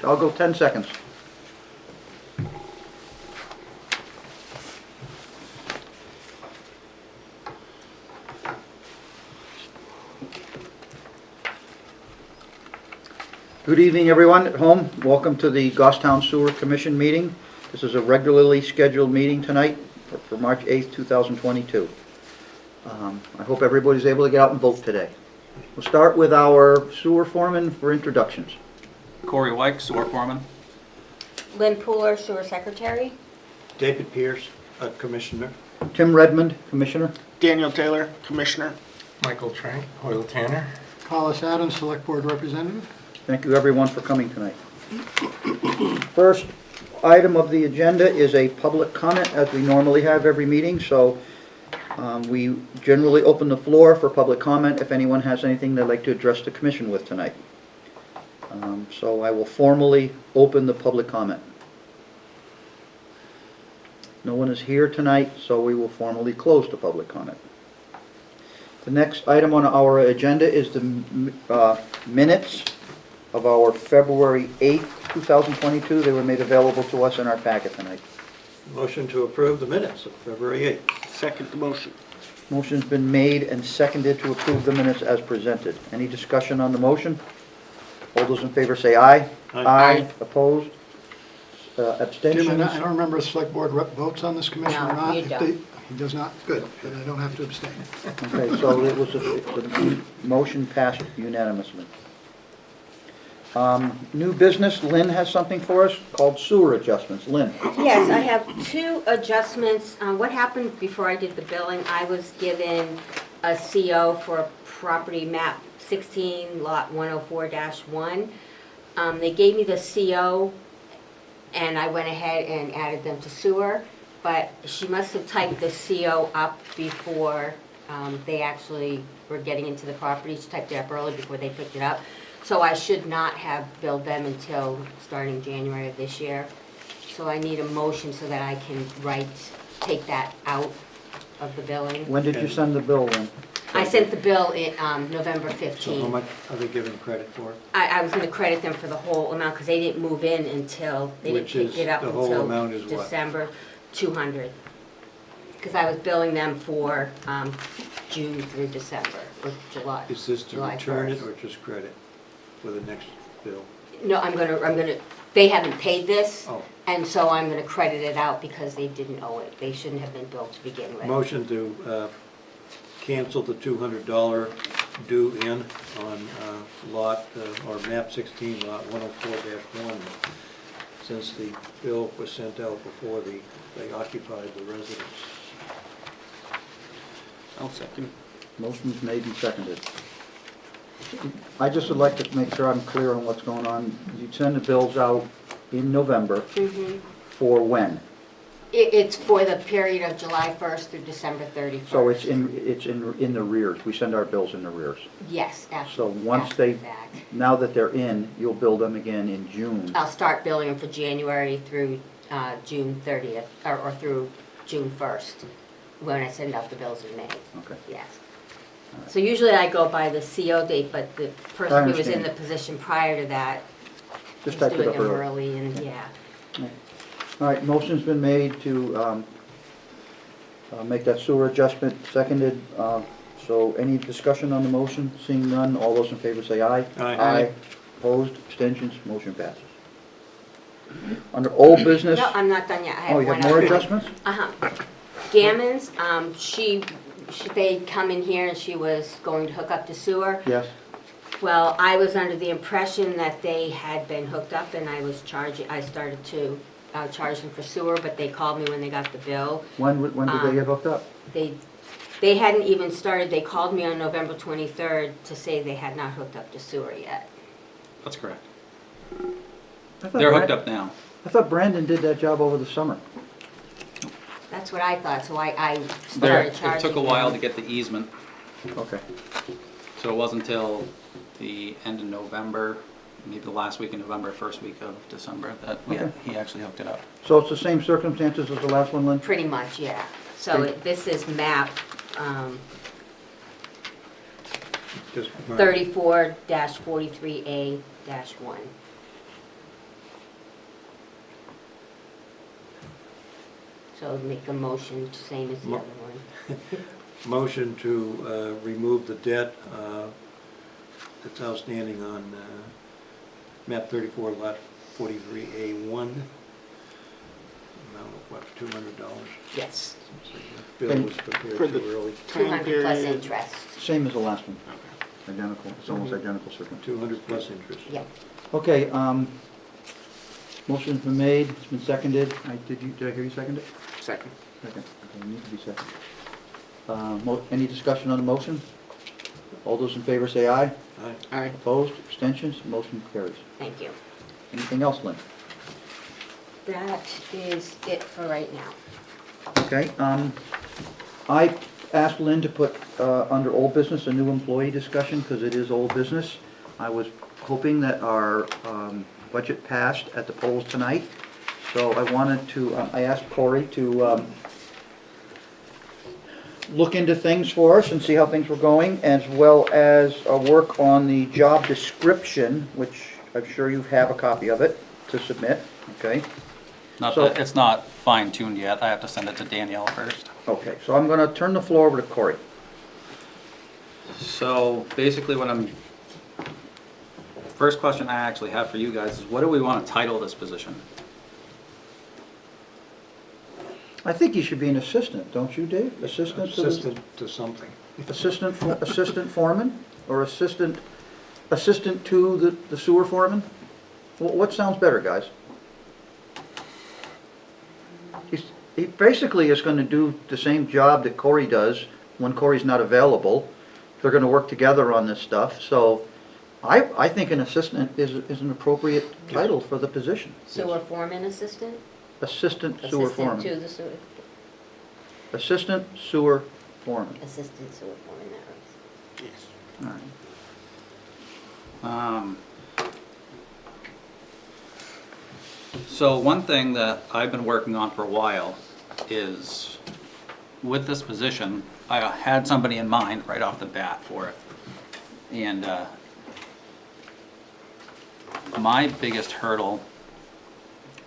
I'll go 10 seconds. Good evening, everyone at home. Welcome to the Goffstown Sewer Commission meeting. This is a regularly scheduled meeting tonight for March 8th, 2022. I hope everybody's able to get out and vote today. We'll start with our sewer foreman for introductions. Corey White, sewer foreman. Lynn Pooler, sewer secretary. David Pierce, Commissioner. Tim Redmond, Commissioner. Daniel Taylor, Commissioner. Michael Trank, Oil Tanner. Collis Adams, Select Board Representative. Thank you, everyone, for coming tonight. First item of the agenda is a public comment, as we normally have every meeting. So we generally open the floor for public comment if anyone has anything they'd like to address the commission with tonight. So I will formally open the public comment. No one is here tonight, so we will formally close the public comment. The next item on our agenda is the minutes of our February 8th, 2022. They were made available to us in our packet tonight. Motion to approve the minutes of February 8th. Second the motion. Motion's been made and seconded to approve the minutes as presented. Any discussion on the motion? All those in favor say aye. Aye. Opposed? Abstentions? Jim, I don't remember if Select Board rep votes on this commission or No, not. you If don't. He does not? Good, then I don't have to abstain. Okay, so it was, the motion passed unanimously. New business, Lynn has something for us called sewer adjustments. Lynn? Yes, I have two adjustments. What happened before I did the billing, I was given a CO for property map 16, lot 104-1. They gave me the CO, and I went ahead and added them to sewer, but she must have typed the CO up before they actually were getting into the property. She typed it up early before they picked it up. So I should not have billed them until starting January of this year. So I need a motion so that I can take that out of the billing. When did you send the bill, Lynn? I sent the bill in November So how 15th. much are they giving credit for? I was gonna credit them for the whole amount because they didn't move in until, they didn't Which pick is- it up the whole until amount is what? December, 200. Because I was billing them for June through December, or July. Is this to July return it 1st. or just credit for the next bill? No, I'm gonna, they haven't paid this, Oh. and so I'm gonna credit it out because they didn't owe it. They shouldn't have been billed to begin with. Motion to cancel the $200 due in on lot, or map 16, lot 104-1, since the bill was sent out before they occupied the residence. I'll second. Motion's made and seconded. I just would like to make sure I'm clear on what's going on. You send the bills out in November Mhm. for when? It's for the period of July 1st through December 31st. So it's in the rears. We send our bills in the rears. Yes, after. So once after they, the fact. now that they're in, you'll bill them again in June. I'll start billing them for January through June 30th, or through June 1st, when I send out the bills in May. Okay. Yes. So usually I go by the CO date, but the person who was in understand. the position prior to that was Just type it doing up them early. early, and yeah. All right, motion's been made to make that sewer adjustment, seconded. So any discussion on the motion? Seeing none, all those in favor say aye. Aye. Aye. Opposed, abstentions, motion passes. Under old business, No, I'm not done yet. I have oh, you one have more other. adjustments? Uh-huh. Gammons, they come in here and she was going to hook up to sewer. Yes. Well, I was under the impression that they had been hooked up and I started to charge them for sewer, but they called me when they got the bill. When did they get hooked up? They hadn't even started, they called me on November 23rd to say they had not hooked up to sewer yet. That's correct. I thought They're hooked Brand- up now. I thought Brandon did that job over the summer. That's what I thought, so I There, started charging it took a while to them. get the easement, Okay. so it wasn't until the end of November, maybe the last week of November, first week of December, that Okay. he actually hooked it up. So it's the same circumstances as the last one, Lynn? Pretty much, yeah. So this is map Just mark. 34-43A-1. So make a motion, same as the Mo- other one. Motion to remove the debt that's outstanding on map 34, lot 43A1. Amount of what, $200? Yes, Bill was prepared For the- too early. 200 plus period. interest. Same as the last one. Identical, it's almost identical circumstance. 200 plus interest. Yep. Okay, motion's been made, it's been seconded. Did I hear you second it? Second. Second, okay, need to be second. Any discussion on the motion? All those in favor say aye. Aye. Aye. Opposed, abstentions, motion carries. Thank you. Anything else, Lynn? That is it for right now. Okay, I asked Lynn to put under old business a new employee discussion because it is old business. I was hoping that our budget passed at the polls tonight, so I wanted to, I asked Corey to look into things for us and see how things were going, as well as work on the job description, which I'm sure you have a copy of it to submit, okay? Not So- that, it's not fine tuned yet, I have to send it to Danielle first. Okay, so I'm gonna turn the floor over to Corey. So basically first question I actually have for you guys is what do we want to title this position? I think he should be an assistant, don't you, Dave? Assistant to the... Assistant to something. Assistant foreman, or assistant to the sewer foreman? What sounds better, guys? He basically is gonna do the same job that Corey does when Corey's not available. They're gonna work together on this stuff, so I think an assistant is an appropriate title for the position. Sewer foreman assistant? Assistant sewer Assistant foreman. to the sewer, Assistant sewer foreman. assistant sewer foreman, that was. Yes. All right. So one thing that I've been working on for a while is with this position, I had somebody in mind right off the bat for it. And my biggest hurdle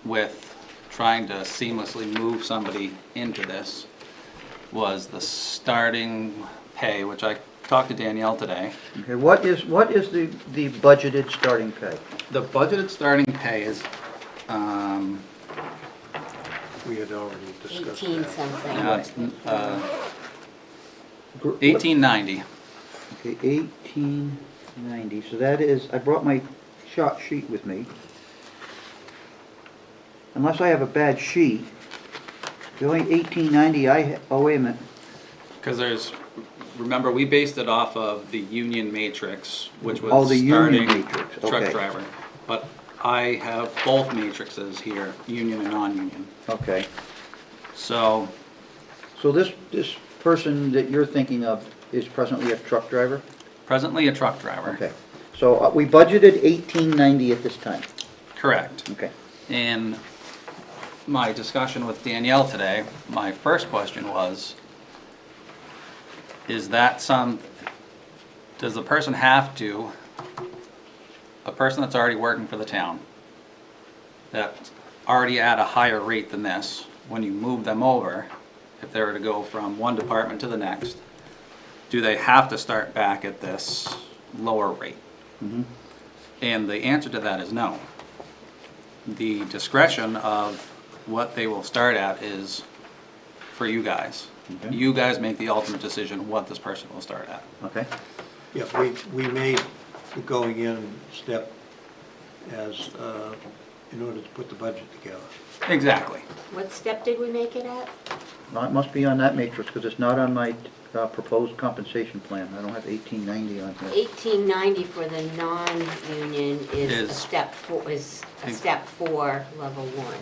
with trying to seamlessly move somebody into this was the starting pay, which I talked to Danielle today. Okay, what is the budgeted starting pay? The budgeted starting pay is, We had already discussed 18 that. something. now it's, $18.90. Okay, 1890, so that is, I brought my shot sheet with me. Unless I have a bad sheet, the only 1890 oh, wait a minute. Because remember, we based it off of the union matrix, which was Oh, the union starting matrix, truck okay. driver. But I have both matrices here, union and non-union. Okay, So, so this person that you're thinking of is presently a truck driver? presently a truck driver. Okay, so we budgeted 1890 at this time, Correct. okay. In my discussion with Danielle today, my first question was, does the person have to, a person that's already working for the town, that's already at a higher rate than this, when you move them over, if they were to go from one department to the next, do they have to start back at this lower rate? Mhm. And the answer to that is no. The discretion of what they will start at is for you guys. Okay. You guys make the ultimate decision what this person will start at. Okay, Yeah, we made the going in step as, in order to put the budget together. Exactly. What step did we make it at? well, it must be on that matrix, because it's not on my proposed compensation plan. I don't have 1890 on here. 1890 for the non-union is a Is- step step 4, level 1.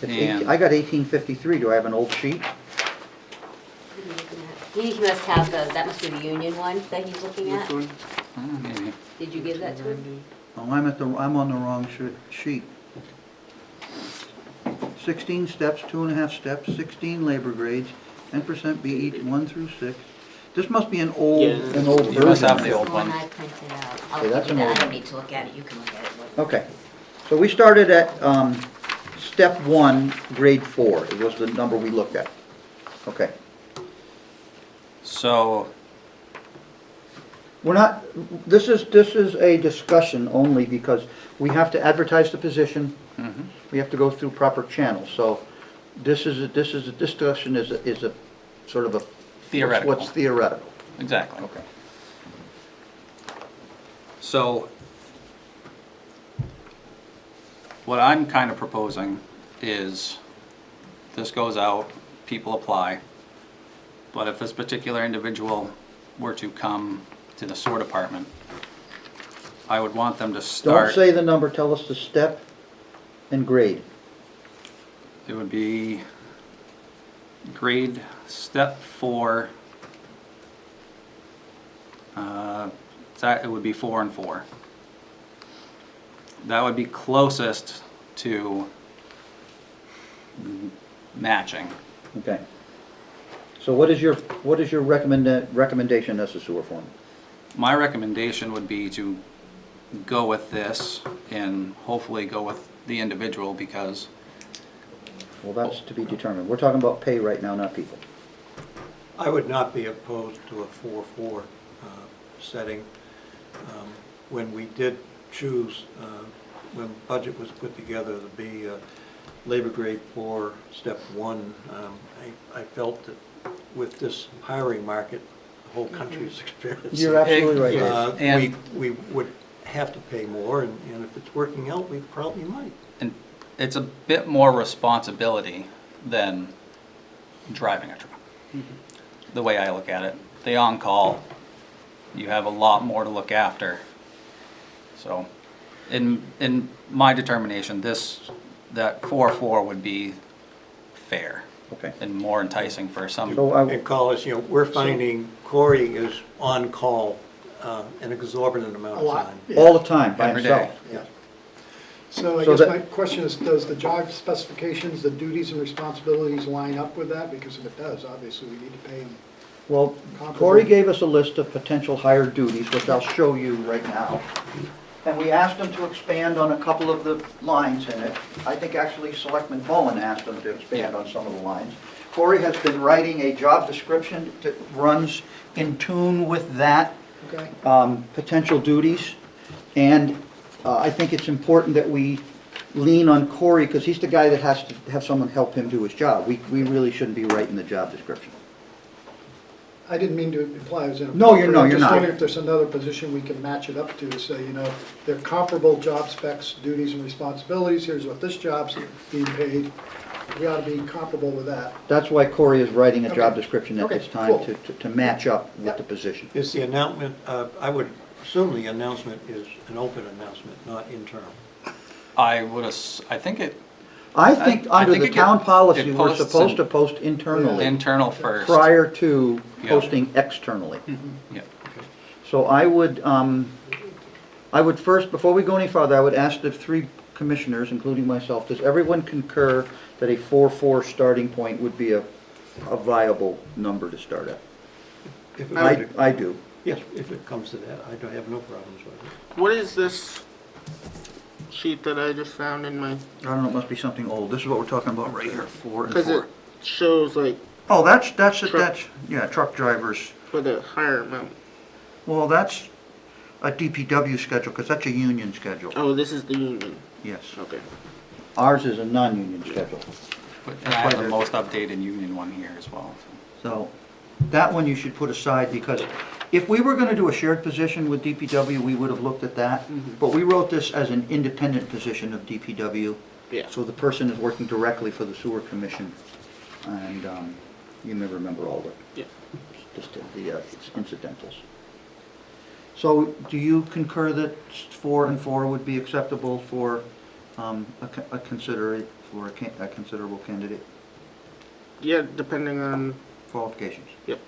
It's And- I got 1853, do I have an old sheet? What are you looking at? He must have that must be the union one that he's looking at. Which one? Maybe. Did you give that to him? Oh, I'm on the wrong sheet. 16 steps, 2.5 steps, 16 labor grades, 10% be each 1 through 6. This must be an old Yeah. version. You must have the The old one one. I printed out. Okay, I'll that's give an you that. old I don't one. need to look at it, you can look at it. Okay, so we started at step 1, grade 4, it was the number we looked at. Okay. So, We're not, this is a discussion only because we have to advertise the position. We have to go through proper channels, so this discussion is a sort of a. Theoretical. What's theoretical, exactly. okay. So, what I'm kind of proposing is, this goes out, people apply, but if this particular individual were to come to the sewer department, I would want them to Don't start. say the number, tell us the step and grade. It would be grade step 4. It would be 4 and 4. That would be closest to matching. Okay. So what is your recommendation as a sewer foreman? My recommendation would be to go with this and hopefully go with the individual, because Well, that's to be determined. We're talking about pay right now, not people. I would not be opposed to a 4-4 setting. When we did choose, when budget was put together to be labor grade 4, step 1, I felt that with this hiring market, the whole country is experiencing. You're absolutely right. Yes. And- We would have to pay more, and if it's working out, we probably might. and it's a bit more responsibility than driving a truck. The way I look at it, the on-call, you have a lot more to look after. So, in my determination, that 4-4 would be fair Okay. and more enticing for some. So I, And call us, we're finding Corey is on call an exorbitant amount A of lot. time. all the time by Every himself. day. Yeah. So I So guess that- my question is, does the job specifications, the duties and responsibilities line up with that? Because if it does, obviously we need to pay him. Well, Corey gave us a list of potential higher duties, which I'll show you right now. And we asked him to expand on a couple of the lines in it. I think actually Selectman Bowen asked him to expand on some of the lines. Corey has been writing a job description that runs in tune with that, Okay? potential duties. And I think it's important that we lean on Corey, because he's the guy that has to have someone help him do his job. We really shouldn't be writing the job description. I didn't mean to imply it was inappropriate. No, you're I'm just not. wondering if there's another position we can match it up to say, they're comparable job specs, duties and responsibilities. Here's what this job's being paid. We ought to be comparable with that. That's why Corey is writing a job Okay. description at Okay, this time, cool. to match up with Yep. the position. Is the announcement, I would assume the announcement is an open announcement, not internal. I think it, I think I under think the it town get- policy, it we're posts supposed to in- post internally internal first. prior to Yeah. posting externally. Yeah. So I would first, before we go any farther, I would ask the 3 commissioners, including myself, does everyone concur that a 4-4 starting point would be a viable number to start at? If it were to- I do. Yes, if it comes to that, I don't have no problems with it. What is this sheet that I just found in my, I don't know, it must be something old. This is what we're talking about right here, 4 and because it 4. shows like Oh, that's, Truck. yeah, truck drivers. for the higher amount. Well, that's a DPW schedule, because that's a union schedule. Oh, this is the union. Yes. Okay. Ours is a non-union schedule. But I That's have why the they're- most updated union one here as well. So that one you should put aside, because if we were going to do a shared position with DPW, we would have looked at that. But we wrote this as an independent position of DPW. Yeah. So the person is working directly for the sewer commission. And you may remember all the, Yeah. just the incidentals. So do you concur that 4 and 4 would be acceptable for a considerable candidate Yeah, depending on, qualifications? yep.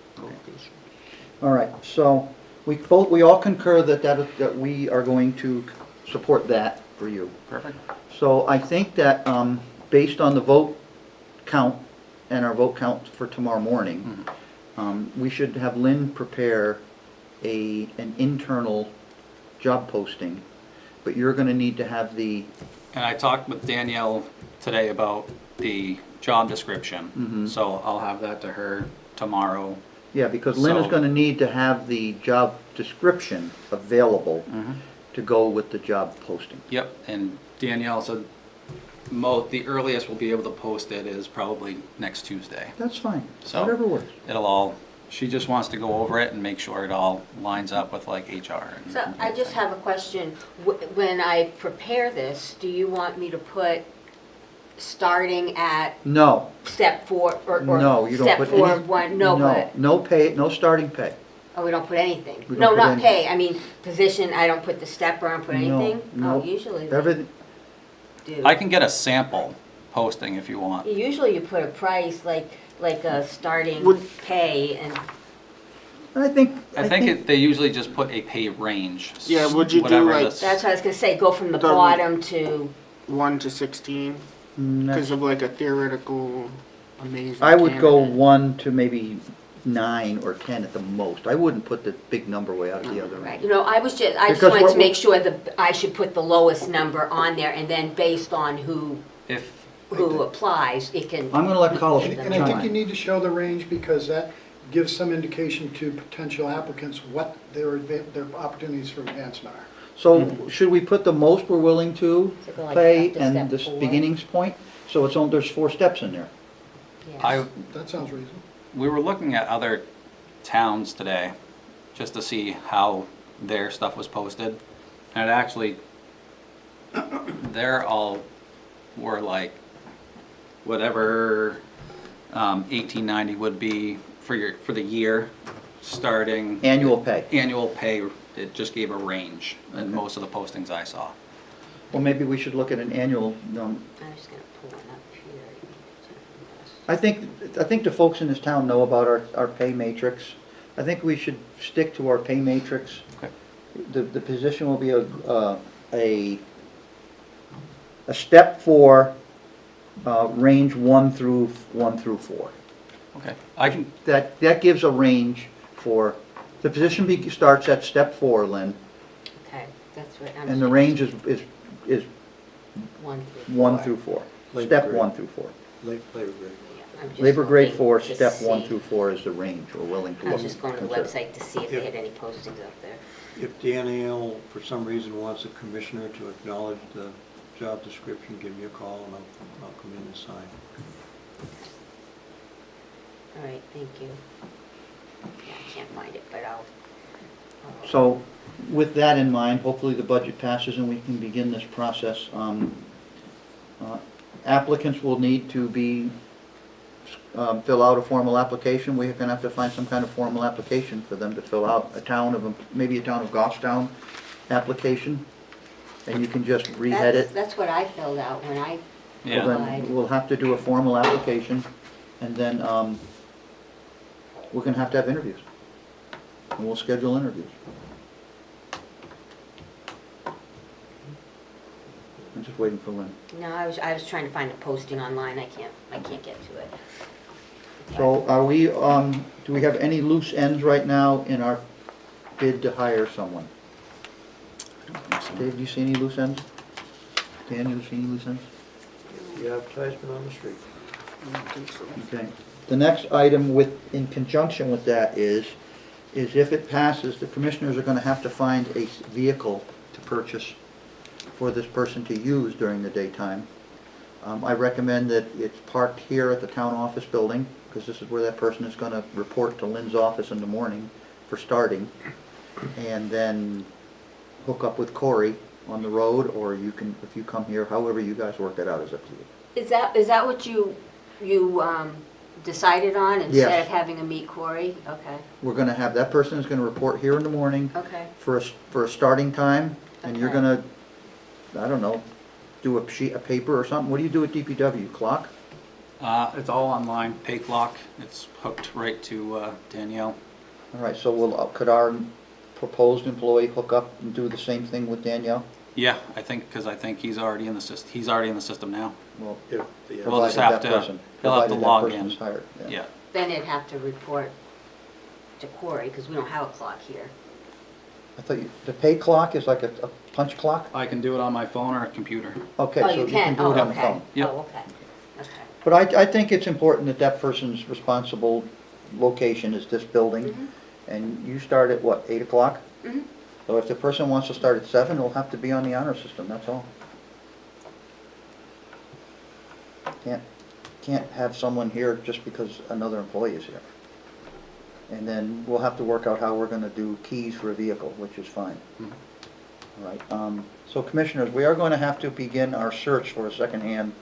All right, so we all concur that we are going to support that for you. Perfect. So I think that, based on the vote count and our vote count for tomorrow morning, we should have Lynn prepare an internal job posting, but you're gonna need to have the And I talked with Danielle today about the job description, so I'll have that to her tomorrow. Yeah, because Lynn is So- gonna need to have the job description available Mm-hmm. to go with the job posting. Yep, and Danielle said the earliest we'll be able to post it is probably next Tuesday. That's fine, So- whatever works. It'll all, she just wants to go over it and make sure it all lines up with like HR. and- So I just have a question. When I prepare this, do you want me to put starting at No, step 4 or no, you don't step put 4 any. of 1? No, but, No pay, no starting pay. oh, we don't put anything? We don't No, put not any- pay, I mean, position, I don't put the step or I don't put No, anything? no. Oh, usually they Everything, do. I can get a sample posting if you want. Usually you put a price, like a starting Would- pay and, I think. I think they usually just put a pay range. Yeah, would you do, whatever like- this- that's what I was gonna say, go from the The- bottom to, 1 to 16, because of like a theoretical amazing I would go candidate. 1 to maybe 9 or 10 at the most. I wouldn't put the big number way out the other right, end. you know, I just Because wanted what to make sure that I should put the lowest number on there and then based on who If, applies, it can. I'm gonna let Carlos And I think you chime. need to show the range because that gives some indication to potential applicants what their opportunities for advancement are. So should we put the most we're willing to So go like pay up to and step the 4. beginnings point? So it's on, there's 4 steps in there. Yes. I, That sounds reasonable. we were looking at other towns today, just to see how their stuff was posted. And it actually, they're all were like, whatever 1890 would be for the year, starting Annual pay. annual pay, it just gave a range in most of the postings I saw. Well, maybe we should look at an annual, I'm just gonna pull one up here. I think the folks in this town know about our pay matrix. I think we should stick to our pay matrix. Okay. The position will be a step 4, range 1 through 4. Okay, I can, That gives a range for, the position starts at step 4, Lynn, Okay, that's what I'm. and the range is 1 1 through 4. Labor Step grade. 1 through 4. Labor grade. Yeah, I'm just Labor grade looking 4, to step 1 see. through 4 is the range we're willing to I was look. just going to the consider. website to see if they had any postings up there. If Danielle, for some reason, wants a commissioner to acknowledge the job description, give me a call and I'll come in and sign. All right, thank you. Yeah, I can't find it, but I'll. So, with that in mind, hopefully the budget passes and we can begin this process. Applicants will need to fill out a formal application. We're gonna have to find some kind of formal application for them to fill out, maybe a town of Goffstown application. And you can just rehead it. That's what I filled out when I yeah. Well, then we'll have to do a formal application, and then we're gonna have to have interviews. And we'll schedule interviews. I'm just waiting for Lynn. No, I was trying to find a posting online, I can't get to it. So are we, do we have any loose ends right now in our bid to hire someone? Dave, do you see any loose ends? Dan, you see any loose ends? The advertisement on the street. I don't think so. Okay. The next item in conjunction with that is if it passes, the commissioners are gonna have to find a vehicle to purchase for this person to use during the daytime. I recommend that it's parked here at the town office building, because this is where that person is gonna report to Lynn's office in the morning for starting. And then hook up with Corey on the road, or you can, if you come here, however you guys work that out is up to you. Is that what you decided on instead Yes. of having a meet Corey? Okay, We're gonna have, that person is gonna report here in the morning okay. for a starting time, and you're Okay. gonna, I don't know, do a sheet of paper or something. What do you do at DPW? Clock? It's all online, pay clock, it's hooked right to Danielle. All right, so could our proposed employee hook up and do the same thing with Danielle? Yeah, I think he's already in the system, now. Well, If the, We'll just provided have that to- person- he'll have to provided that log person in. is hired, Yeah, Then it'd have to report to Corey, because we don't have a clock here. I thought the pay clock is like a punch clock? I can do it on my phone or a computer. Okay, Oh, so you you can do Oh, it on the okay. phone. Yep. Oh, okay, okay. But I think it's important that that person's responsible location is this building. Mhm. And you start at what, 8 o'clock? Mhm. So if the person wants to start at 7, it'll have to be on the honor system, that's all. Can't have someone here just because another employee is here. And then we'll have to work out how we're gonna do keys for a vehicle, which is fine. Mhm. All right, so commissioners, we are going to have to begin our search for a secondhand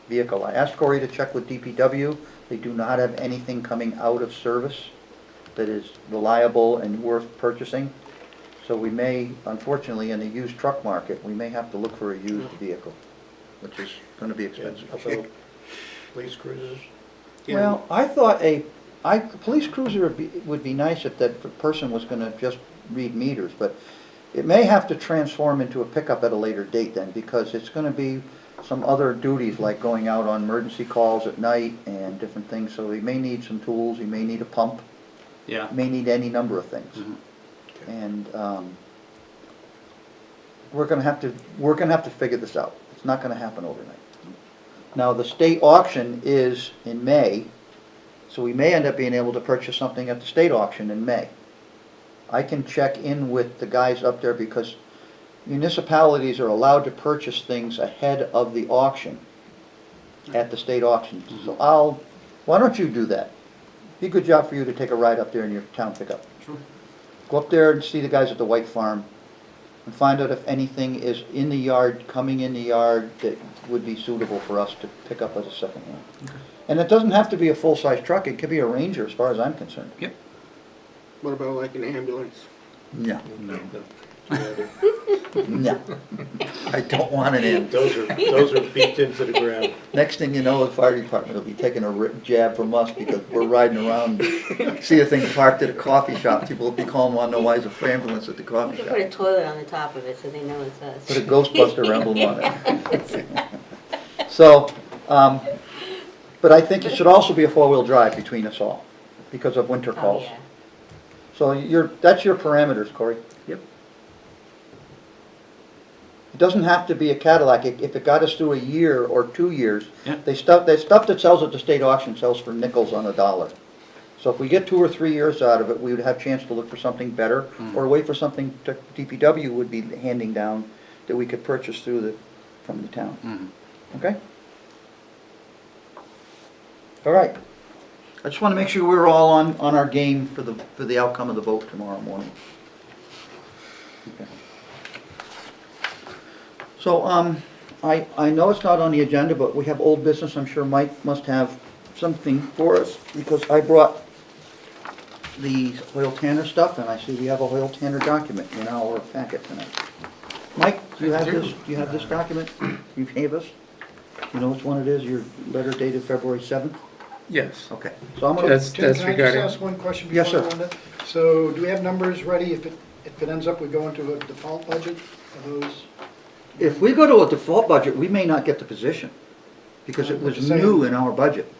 vehicle. I asked Corey to check with DPW. They do not have anything coming out of service that is reliable and worth purchasing. So we may, unfortunately, in the used truck market, we may have to look for a used vehicle, which is gonna be expensive. About police cruisers? Yeah. Well, I thought police cruiser would be nice if that person was gonna just read meters, but it may have to transform into a pickup at a later date then, because it's gonna be some other duties like going out on emergency calls at night and different things, so he may need some tools, he may need a pump, Yeah. may need any number of things. Mhm. And, we're gonna have to figure this out. It's not gonna happen overnight. Now, the state auction is in May, so we may end up being able to purchase something at the state auction in May. I can check in with the guys up there because municipalities are allowed to purchase things ahead of the auction at the state auction. So why don't you do that? Be a good job for you to take a ride up there in your town pickup. Sure. Go up there and see the guys at the White Farm and find out if anything is in the yard, coming in the yard, that would be suitable for us to pick up as a second hand. And it doesn't have to be a full-size truck, it could be a Ranger as far as I'm concerned. Yep. What about like an ambulance? No, No. no. I don't want it in. Those are beat into the ground. Next thing you know, the fire department will be taking a jab from us because we're riding around, see a thing parked at a coffee shop, people will be calling, wanting to know why there's a ambulance at the You coffee can put a shop. toilet on the top of it so they know it's us. Put a Ghostbuster emblem on it. So, but I think it should also be a four-wheel drive between us all, because of winter Oh, calls. yeah. So that's your parameters, Corey. Yep. It doesn't have to be a Cadillac. If it got us through a year or 2 years, Yeah. the stuff that sells at the state auction sells for nickels on a dollar. So if we get 2 or 3 years out of it, we would have a chance to look for something better, or wait for something DPW would be handing down that we could purchase from the town. Mhm. Okay? All right. I just want to make sure we're all on our game for the outcome of the vote tomorrow morning. Okay. So, I know it's not on the agenda, but we have old business. I'm sure Mike must have something for us, because I brought the Hoyle Tanner stuff, and I see we have a Hoyle Tanner document in our packet tonight. Mike, do you have this, document you gave us? You know which one it is, your letter dated February 7th? Yes. Okay, so I'm gonna, That's Tim, can I just regarding, ask one question Yes, before sir. we go on that? So do we have numbers ready if it ends up we go into a default budget of those? if we go to a default budget, we may not get the position, because it I'm was just saying. new in our budget.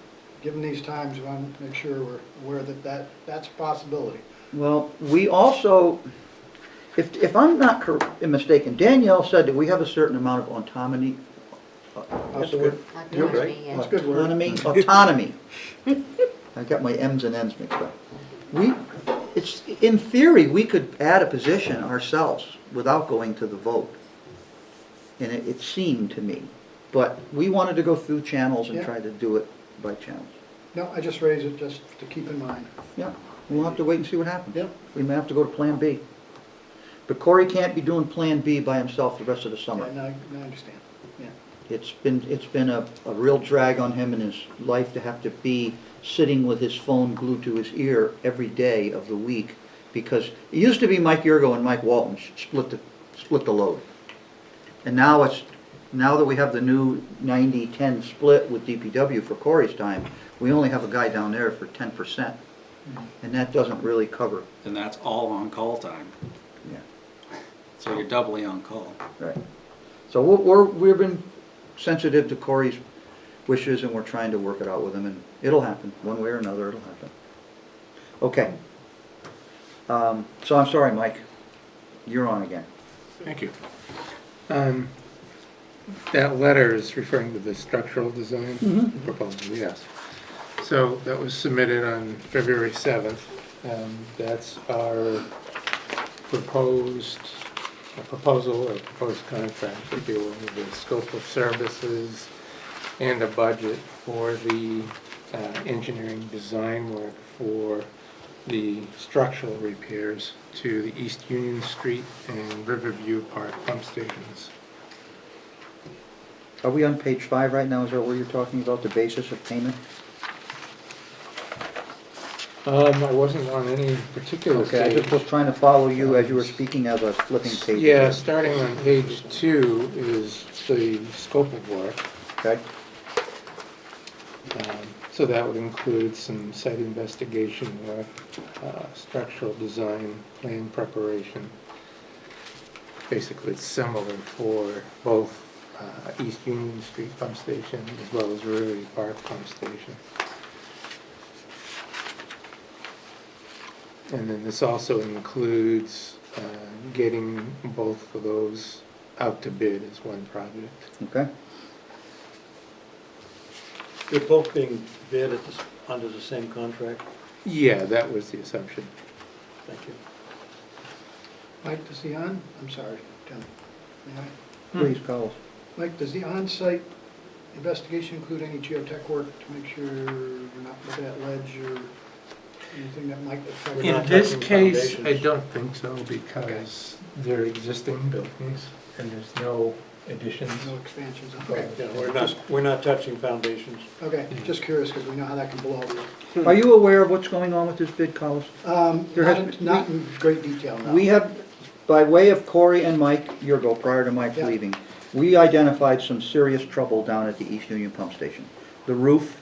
Given these times, we want to make sure we're aware that that's a possibility. Well, we also, if I'm not mistaken, Danielle said that we have a certain amount of autonomy. That's the word. You're right. Autonomy, yeah. That's a good word. Autonomy. I got my M's and N's mixed up. In theory, we could add a position ourselves without going to the vote. And it seemed to me, but we wanted to go through channels and Yeah. try to do it by channels. No, I just raised it just to keep in mind. Yeah, we'll have to wait and see what happens. Yep. We may have to go to Plan B. But Corey can't be doing Plan B by himself the rest of the summer. Yeah, no, I understand. Yeah. It's been a real drag on him in his life to have to be sitting with his phone glued to his ear every day of the week, because it used to be Mike Yurgo and Mike Walton split the load. And now that we have the new 90-10 split with DPW for Corey's time, we only have a guy down there for 10%. And that doesn't really cover. And that's all on call time, Yeah. so you're doubly on call. Right. So we've been sensitive to Corey's wishes, and we're trying to work it out with him, and it'll happen, one way or another, it'll happen. Okay. So I'm sorry, Mike, you're on again. thank you. That letter is referring to the structural design Mhm. proposal, yes. So that was submitted on February 7th. That's our proposed, a proposal or proposed contract, if you will, with the scope of services and a budget for the engineering design work for the structural repairs to the East Union Street and Riverview Park pump stations. Are we on page 5 right now? Is that where you're talking about the basis of payment? I wasn't on any particular Okay, I page. just was trying to follow you as you were speaking as I was flipping pages. Yeah, starting on page 2 is the scope of work. Okay, So that would include some site investigation work, structural design, plan preparation. Basically, it's similar for both East Union Street pump station as well as Riverview Park pump station. And then this also includes getting both of those out to bid as one project. okay. They're both being bid at this, under the same contract? Yeah, that was the assumption. Thank you. Mike, does the I'm sorry, Tim, may I? Please, Carlos. Mike, does the on-site investigation include any geotech work to make sure we're not looking at ledge or anything that might affect? We're In not this touching case, I foundations. don't think so because they're existing buildings and there's no additions. No expansions, Right. okay. Yeah, we're not touching foundations. Okay, just curious, because we know how that can blow. Are you aware of what's going on with this bid, Carlos? There has Not in great detail, no. We have, by way of Corey and Mike Yurgo, prior to Mike Yeah. leaving, we identified some serious trouble down at the East Union Pump Station. The roof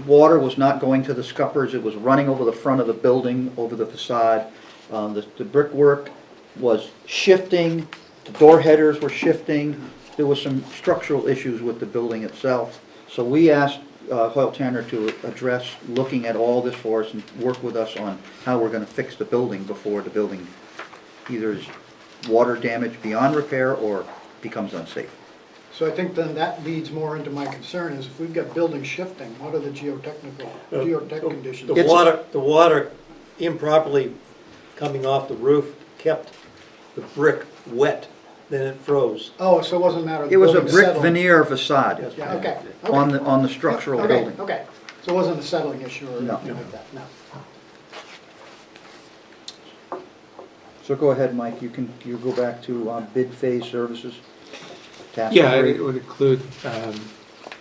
water was not going to the scuppers, it was running over the front of the building, over the facade. The brickwork was shifting, the door headers were shifting, there was some structural issues with the building itself. So we asked Hoyle Tanner to address looking at all this for us and work with us on how we're gonna fix the building before the building either is water damage beyond repair or becomes unsafe. So I think then that leads more into my concern is if we've got buildings shifting, what are the geotech conditions? The water improperly coming off the roof kept the brick wet, then it froze. Oh, so it wasn't a matter of the It was a building brick settling? veneer facade Yes. Yeah, okay. on the structural Okay, building. Okay, so it wasn't a settling issue or No. anything like that, no. So go ahead, Mike, you go back to bid phase services. Task Yeah, three. it would include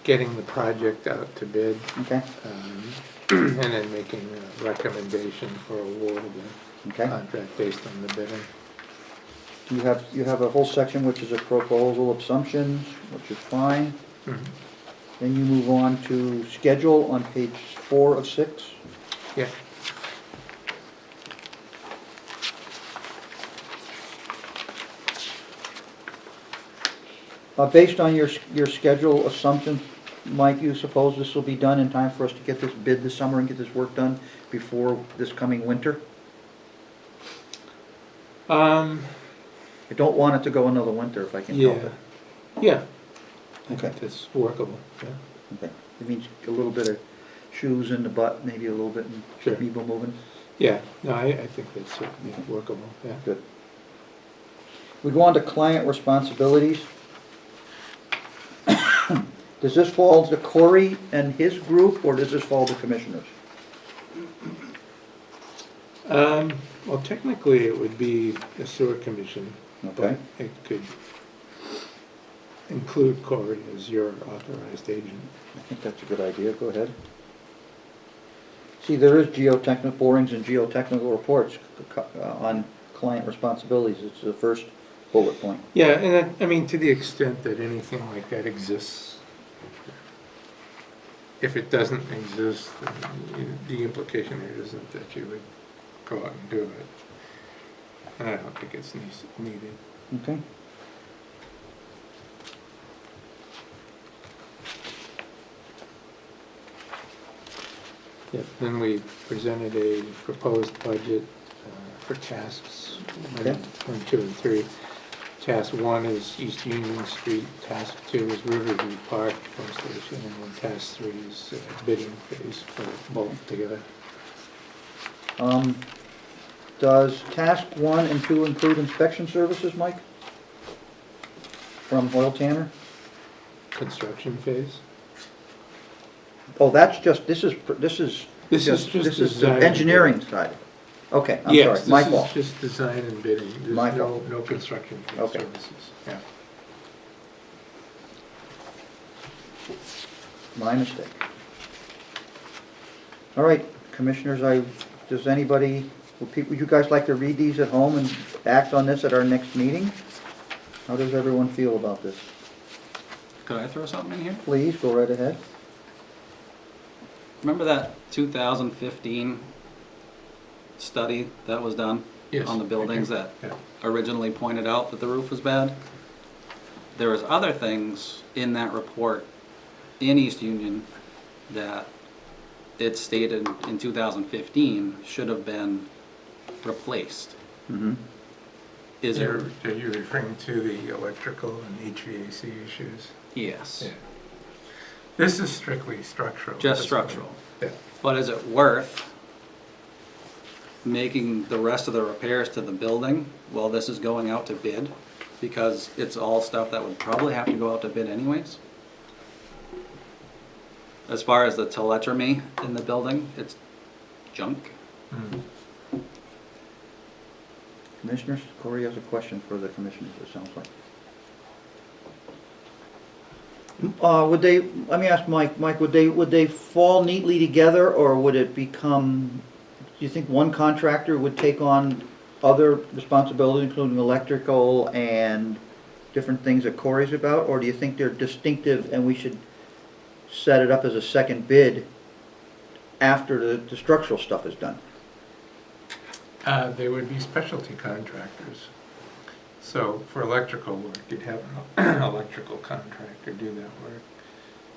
getting the project out to bid Okay, and then making a recommendation for award of the okay. contract based on the bidding. You have a whole section which is a proposal assumptions, which is fine. Mhm. Then you move on to schedule on page 4 of 6. Yeah. Based on your schedule assumptions, Mike, you suppose this will be done in time for us to get this bid this summer and get this work done before this coming winter? I don't want it to go another winter if I can help Yeah, it. yeah. I Okay. think that's workable, yeah. Okay, it means a little bit of shoes in the butt, maybe a little bit, and Sure. keep people moving. Yeah, no, I think that's certainly workable, yeah. Good. We go on to client responsibilities. Does this fall to Corey and his group, or does this fall to commissioners? Well, technically, it would be the sewer commission, Okay. but it could include Corey as your authorized agent. I think that's a good idea, go ahead. See, there is geotechnical borings and geotechnical reports on client responsibilities, it's the first bullet point. Yeah, and I mean, to the extent that anything like that exists, if it doesn't exist, then the implication here isn't that you would go out and do it. And I don't think it's needed. Okay. Yep, then we presented a proposed budget for tasks Okay. 1, 2, and 3 task 1 is East Union Street, task 2 is Riverview Park Pump Station, and then task 3 is bidding phase for both together. Does task 1 and 2 include inspection services, Mike? From Hoyle Tanner? Construction phase? Oh, that's just, this is This is just this is the design. engineering side. Okay, I'm Yes, sorry, my this fault. is just design and bidding. There's My no, fault. no construction phase Okay. services. Yeah. My mistake. All right, commissioners, does anybody, would you guys like to read these at home and act on this at our next meeting? How does everyone feel about this? Could I throw something in here? Please, go right ahead. Remember that 2015 study that was done? Yes, On the I buildings do. that Yeah. originally pointed out that the roof was bad? There was other things in that report in East Union that it stated in 2015 should have been replaced. Mm-hmm. Is there? Are you referring to the electrical and HVAC issues? Yes. Yeah. This is strictly structural. Just This one. structural. Yeah. But is it worth making the rest of the repairs to the building while this is going out to bid? Because it's all stuff that would probably have to go out to bid anyways. As far as the telemetry in the building, it's junk. Mm. Commissioners, Corey has a question for the commissioners, it sounds like. Let me ask Mike, would they fall neatly together, or would it become, do you think one contractor would take on other responsibilities, including electrical and different things that Corey's about, or do you think they're distinctive and we should set it up as a second bid after the structural stuff is done? They would be specialty contractors. So for electrical work, you'd have an electrical contractor do that work.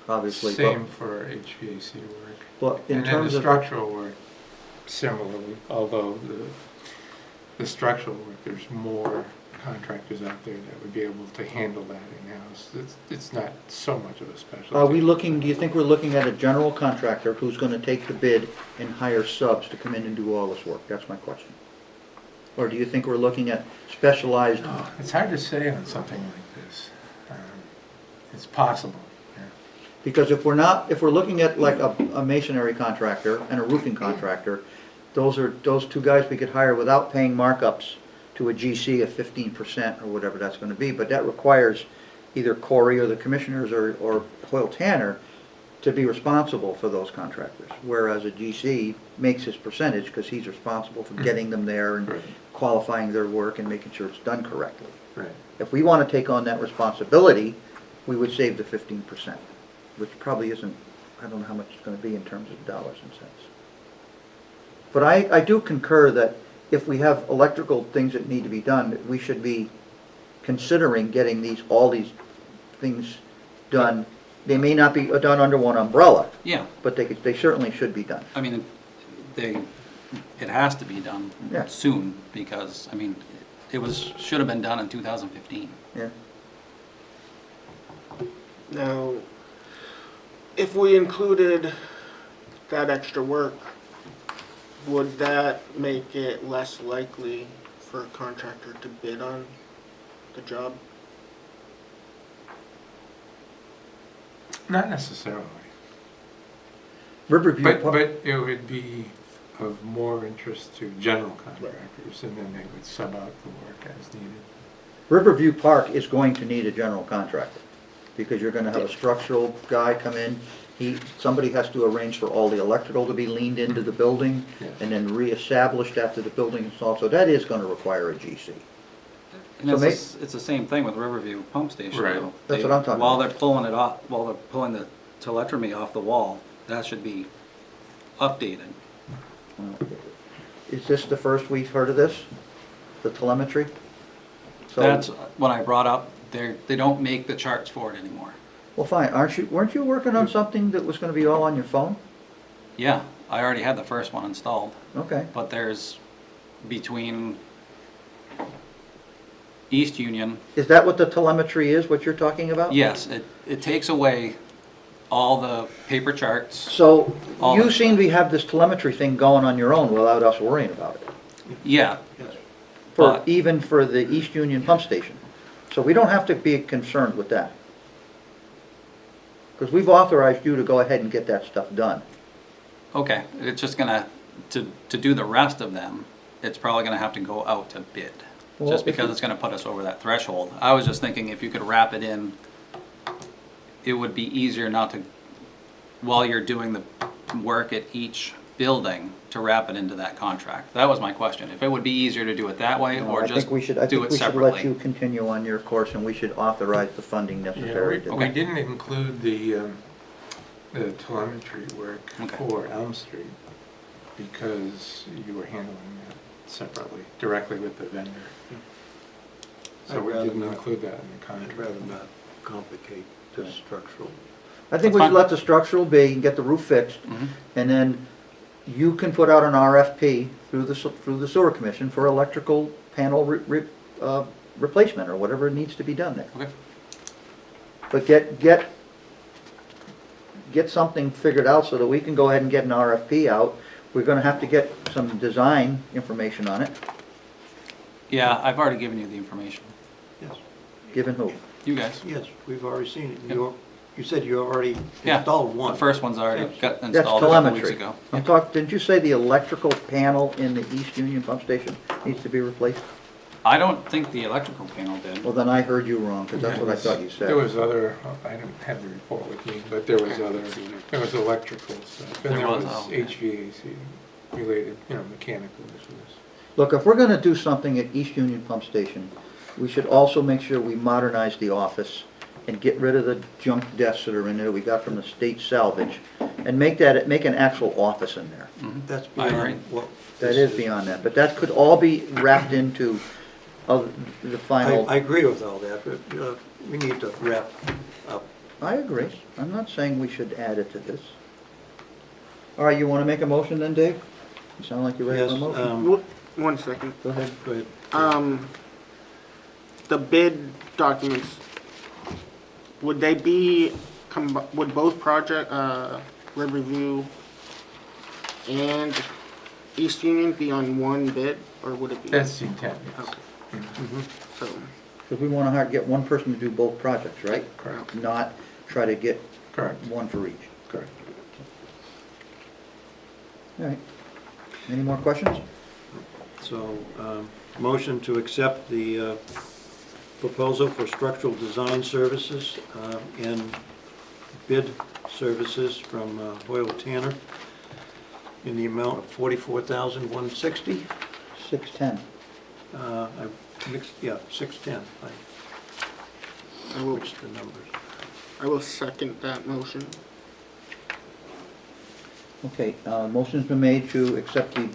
Obviously, Same for HVAC work. but in And then terms the of, structural work, similarly, although the structural work, there's more contractors out there that would be able to handle that in-house. It's not so much of a specialty. are we looking, do you think we're looking at a general contractor who's gonna take the bid and hire subs to come in and do all this work? That's my question. Or do you think we're looking at specialized, Oh, it's hard to say on something like this. It's possible, yeah. because if we're looking at like a masonry contractor and a roofing contractor, those two guys we could hire without paying markups to a GC of 15% or whatever that's gonna be, but that requires either Corey or the commissioners or Hoyle Tanner to be responsible for those contractors, whereas a GC makes his percentage because he's responsible for getting them there and Right. qualifying their work and making sure it's done correctly. Right. If we want to take on that responsibility, we would save the 15%, which probably isn't, I don't know how much it's going to be in terms of dollars and cents. But I do concur that if we have electrical things that need to be done, we should be considering getting all these things done. They may not be done under one umbrella, Yeah, but they certainly should be done. I mean, it has to be done Yeah. soon because, I mean, should have been done in 2015. Yeah. Now, if we included that extra work, would that make it less likely for a contractor to bid on the job? Not necessarily. Riverview, But it would be of more interest to general contractors, and then they would sub out the work as needed. Riverview Park is going to need a general contractor, because you're gonna have a structural guy come in. Somebody has to arrange for all the electrical to be leaned into the building Yes. and then reestablished after the building is installed, so that is gonna require a GC. And So it's the same thing with Riverview Pump Station. Right. though. That's what I'm talking While about. they're pulling it off, while they're pulling the telemetry off the wall, that should be updated. Is this the first we've heard of this? The telemetry? So- That's what I brought up. They don't make the charts for it anymore. Well, fine, weren't you working on something that was gonna be all on your phone? Yeah, I already had the first one installed, Okay, but there's between East Union, Is that what the telemetry is, what you're talking about? yes, it takes away all the paper charts. So All you that seem to have this telemetry thing going on your own without us worrying about it, Yeah, for, But- even for the East Union pump station. So we don't have to be concerned with that. Because we've authorized you to go ahead and get that stuff done. okay, it's just gonna, to do the rest of them, it's probably gonna have to go out to bid. Well, Just if because you- it's gonna put us over that threshold. I was just thinking if you could wrap it in, it would be easier not to, while you're doing the work at each building, to wrap it into that contract. That was my question. If it would be easier to do it that way, No, or I just think we should, do I think it we should let separately. you continue on your course, and we should authorize the funding Yeah, necessary. we to- we didn't include the telemetry work Okay. for Elm Street because you were handling that separately, directly with the vendor. So I'd we rather didn't not- include that in the I'd contract. rather not complicate the structural. I think we That's should fine. let the structural be and get the roof fixed, Mhm. and then you can put out an RFP through the sewer commission for electrical panel replacement, or whatever needs to be done there. Okay, But get something figured out so that we can go ahead and get an RFP out. We're gonna have to get some design information on it, yeah, I've already given you the information. Yes, given who? You guys. yes, we've already seen it. Yeah. You said you already Yeah, installed one. The first one's already Yes. got That's installed a couple weeks telemetry. ago. I'm didn't you say the electrical panel in the East Union pump station needs to be replaced? I don't think the electrical panel did. Well, then I heard you wrong, because that's what I thought you said. There was other, I didn't have the report with me, but there was electrical stuff. And There there was, was oh, okay. HVAC related, mechanical issues. Look, if we're gonna do something at East Union Pump Station, we should also make sure we modernize the office and get rid of the junk desks that are in there we got from the state salvage, and make an actual office in there. That's I agree. beyond what. That this is beyond that, but that could all be wrapped into the final. I agree with all that, but we need to wrap up. I agree. I'm not saying we should add it to this. All right, you wanna make a motion then, Dave? You sound like you're ready Yes, for a motion. One second. Go ahead. go ahead. The bid documents, would they be, would both project, Riverview and East Union be on one bid, or would it be? That's the intent, yes. Okay. So, Because we wanna get one person to do both projects, right? Correct. Not try to get Correct. one for each. Correct. All right. Any more questions? So, motion to accept the proposal for structural design services and bid services from Hoyle Tanner in the amount of $44,160. 610. I mixed, yeah, 610. I will, Which the numbers. I will second that motion. Okay, motion's been made to accept the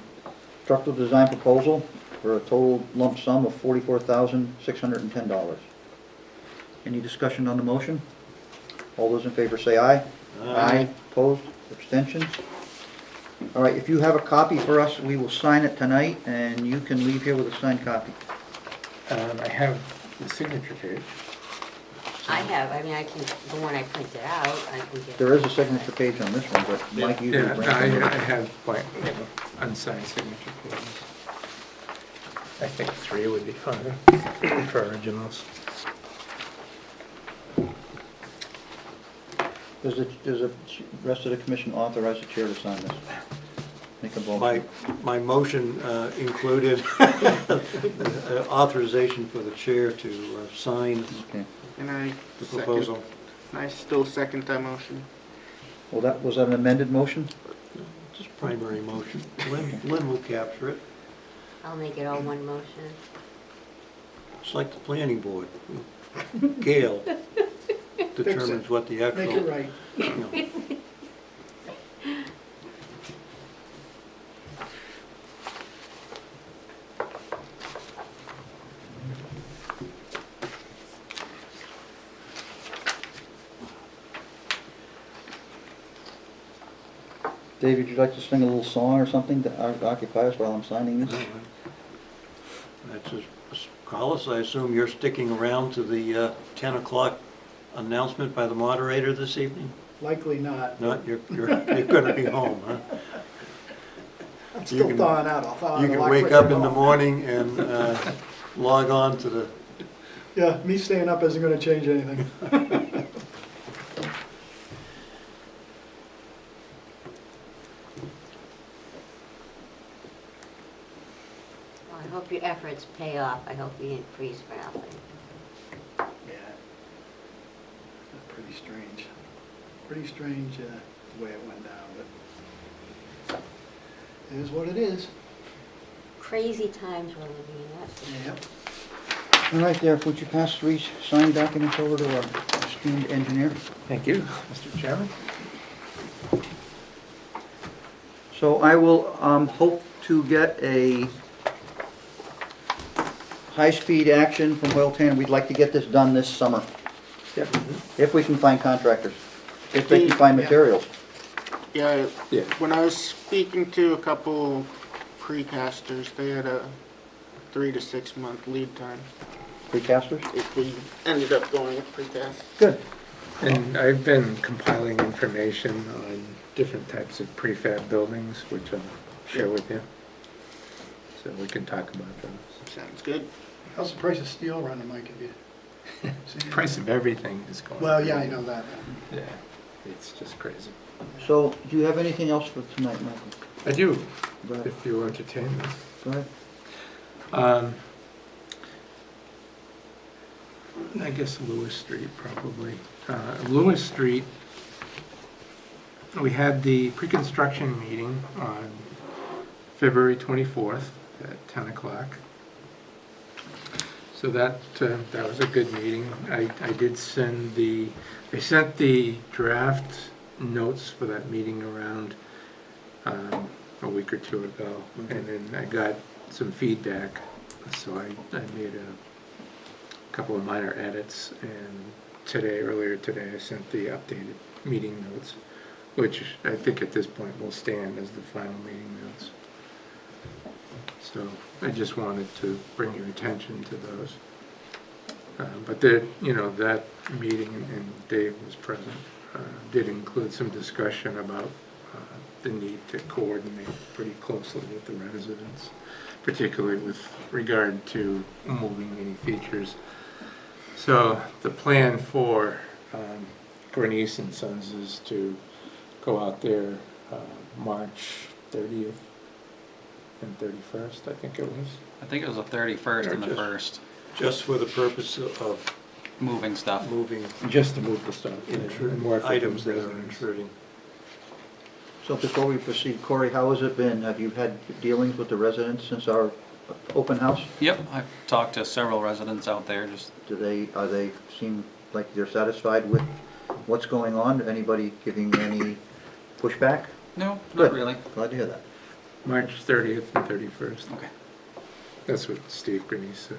structural design proposal for a total lump sum of $44,610. Any discussion on the motion? All those in favor say aye. Aye. Opposed, abstentions? All right, if you have a copy for us, we will sign it tonight, and you can leave here with a signed copy. I have the signature page. I have, I mean, I can, the one I printed out, I can get. There is a signature page on this one, but Mike usually Yeah, brings I it. have blank, unsigned signature pages. I think 3 would be fine for originals. Does the rest of the commission authorize the chair to sign this? Make a motion. My motion included authorization for the chair to sign Okay. And I the second, proposal. I still second that motion. Well, was that an amended motion? Just primary motion. Lynn will capture it. I'll make it all one motion. It's like the planning board. Gail determines what the actual. Make it right. you know. David, would you like to sing a little song or something to occupy us while I'm signing this? That's Collis, I assume you're sticking around to the 10 o'clock announcement by the moderator this evening? Likely not. Not, you're going to be home, huh? I'm You still can- thawing out. I'll thaw out You a can lot wake quicker up at in the home. morning and log on to the, Yeah, me staying up isn't gonna change anything. Well, I hope your efforts pay off. I hope you didn't freeze for nothing. Yeah. Pretty strange. Pretty strange, the way it went down, but it is what it is. Crazy times we're living in, that's for sure. Yep. All right, Derek, would you pass three signed documents over to our esteemed engineer? Thank you, Mr. Chairman. So I will hope to get a high-speed action from Hoyleton. We'd like to get this done this summer, Yep. if we can find contractors, if they can find Yeah. materials. Yeah, Yeah. when I was speaking to a couple precasters, they had a 3 to 6 month lead time Precasters? if we ended up going with precast. Good. And I've been compiling information on different types of prefab buildings, which I'll share with you. So we can talk about those. Sounds good. How's the price of steel running, Mike, have you? The price of everything is going up. Well, yeah, I know that. Yeah, it's just crazy. So, do you have anything else for tonight, Michael? I do, Go ahead. if you entertain this. Go ahead. I guess Lewis Street, probably. Lewis Street, we had the pre-construction meeting on February 24th at 10 o'clock. So that was a good meeting. I sent the draft notes for that meeting around a week or two ago, and then I got some feedback, so I made a couple of minor edits, and earlier today, I sent the updated meeting notes, which I think at this point will stand as the final meeting notes. So I just wanted to bring your attention to those. But that meeting, and Dave was present, did include some discussion about the need to coordinate pretty closely with the residents, particularly with regard to moving any features. So the plan for Bernice and Sons is to go out there March 30th and 31st, I think it was. I think it was the 31st and the Just- 1st, just for the purpose of moving stuff. moving Just to move the stuff. and work with items the that are residents. intruding. So before we proceed, Corey, how has it been? Have you had dealings with the residents since our open house? Yep, I've talked to several residents out there, just, Are they seem like they're satisfied with what's going on? Anybody giving any pushback? no, Good. not really. Glad to hear that. March 30th and 31st. Okay. That's what Steve Bernice said.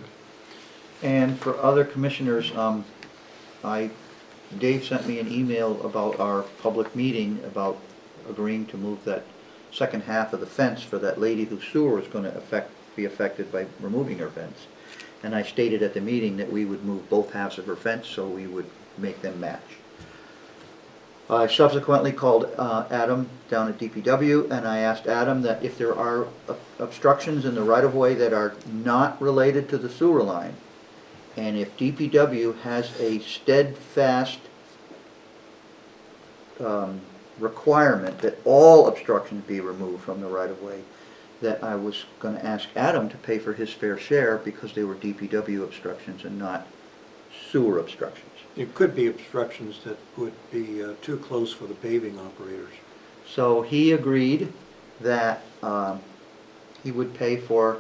And for other commissioners, Dave sent me an email about our public meeting about agreeing to move that second half of the fence for that lady whose sewer was gonna be affected by removing her fence. And I stated at the meeting that we would move both halves of her fence, so we would make them match. I subsequently called Adam down at DPW, and I asked Adam that if there are obstructions in the right-of-way that are not related to the sewer line, and if DPW has a steadfast requirement that all obstructions be removed from the right-of-way, that I was gonna ask Adam to pay for his fair share because they were DPW obstructions and not sewer obstructions. It could be obstructions that would be too close for the paving operators. So he agreed that he would pay for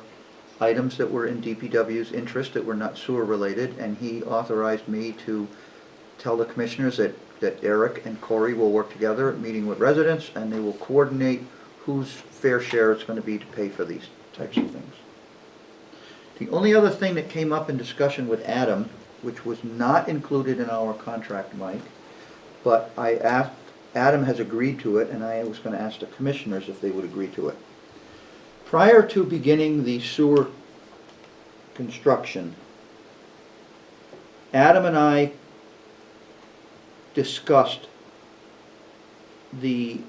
items that were in DPW's interest that were not sewer related, and he authorized me to tell the commissioners that Eric and Corey will work together at meeting with residents, and they will coordinate whose fair share it's going to be to pay for these types of things. The only other thing that came up in discussion with Adam, which was not included in our contract, Mike, but I asked, Adam has agreed to it, and I was going to ask the commissioners if they would agree to it. Prior to beginning the sewer construction, Adam and I discussed the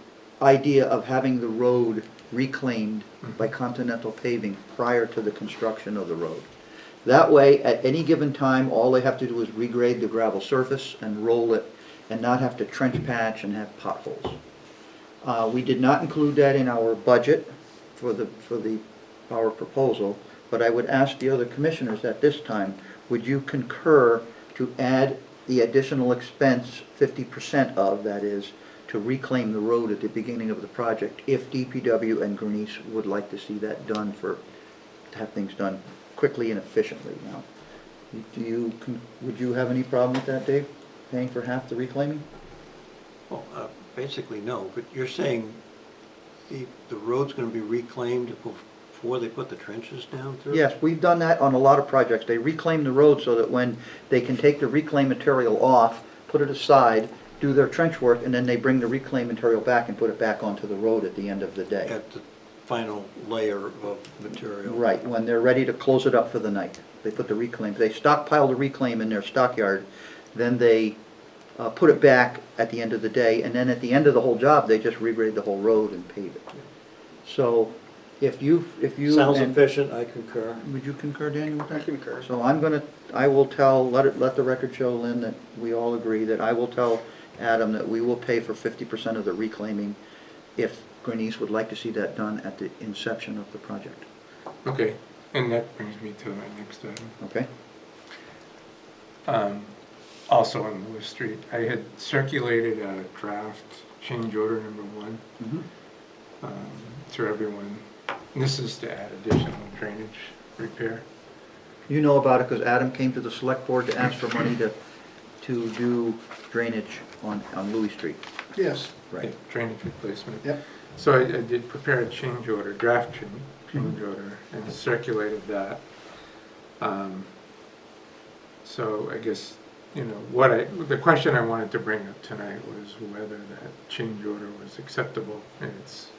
idea of having the road reclaimed by Continental Paving prior to the construction of the road. That way, at any given time, all they have to do is regrade the gravel surface and roll it and not have to trench patch and have potholes. We did not include that in our budget for our proposal, but I would ask the other commissioners at this time, would you concur to add the additional expense, 50% of, that is, to reclaim the road at the beginning of the project, if DPW and Grenice would like to see that done to have things done quickly and efficiently now. Would you have any problem with that, Dave? Paying for half the reclaiming? Well, basically, no, but you're saying the road's gonna be reclaimed before they put the trenches down through? Yes, we've done that on a lot of projects. They reclaim the road so that when they can take the reclaimed material off, put it aside, do their trench work, and then they bring the reclaimed material back and put it back onto the road at the end of the day. At the final layer of material? Right, when they're ready to close it up for the night. They put the reclaim, they stockpile the reclaim in their stockyard, then they put it back at the end of the day, and then at the end of the whole job, they just regrade the whole road and pave it. So, if you... Sounds and- efficient, I concur. Would you concur, Daniel, with that? I concur. So I will tell, let the record show, Lynn, that we all agree that I will tell Adam that we will pay for 50% of the reclaiming if Grenice would like to see that done at the inception of the project. Okay, and that brings me to my next item. Okay? Also on Lewis Street, I had circulated a draft change order number 1 to everyone. And this is to add additional drainage repair. You know about it because Adam came to the select board to ask for money to do drainage on Louis Street. Yes. Right. Yeah, drainage replacement. Yep. So I did prepare a change order, draft change order, and circulated that. So I guess, you know, the question I wanted to bring up tonight was whether that change order was acceptable and it's,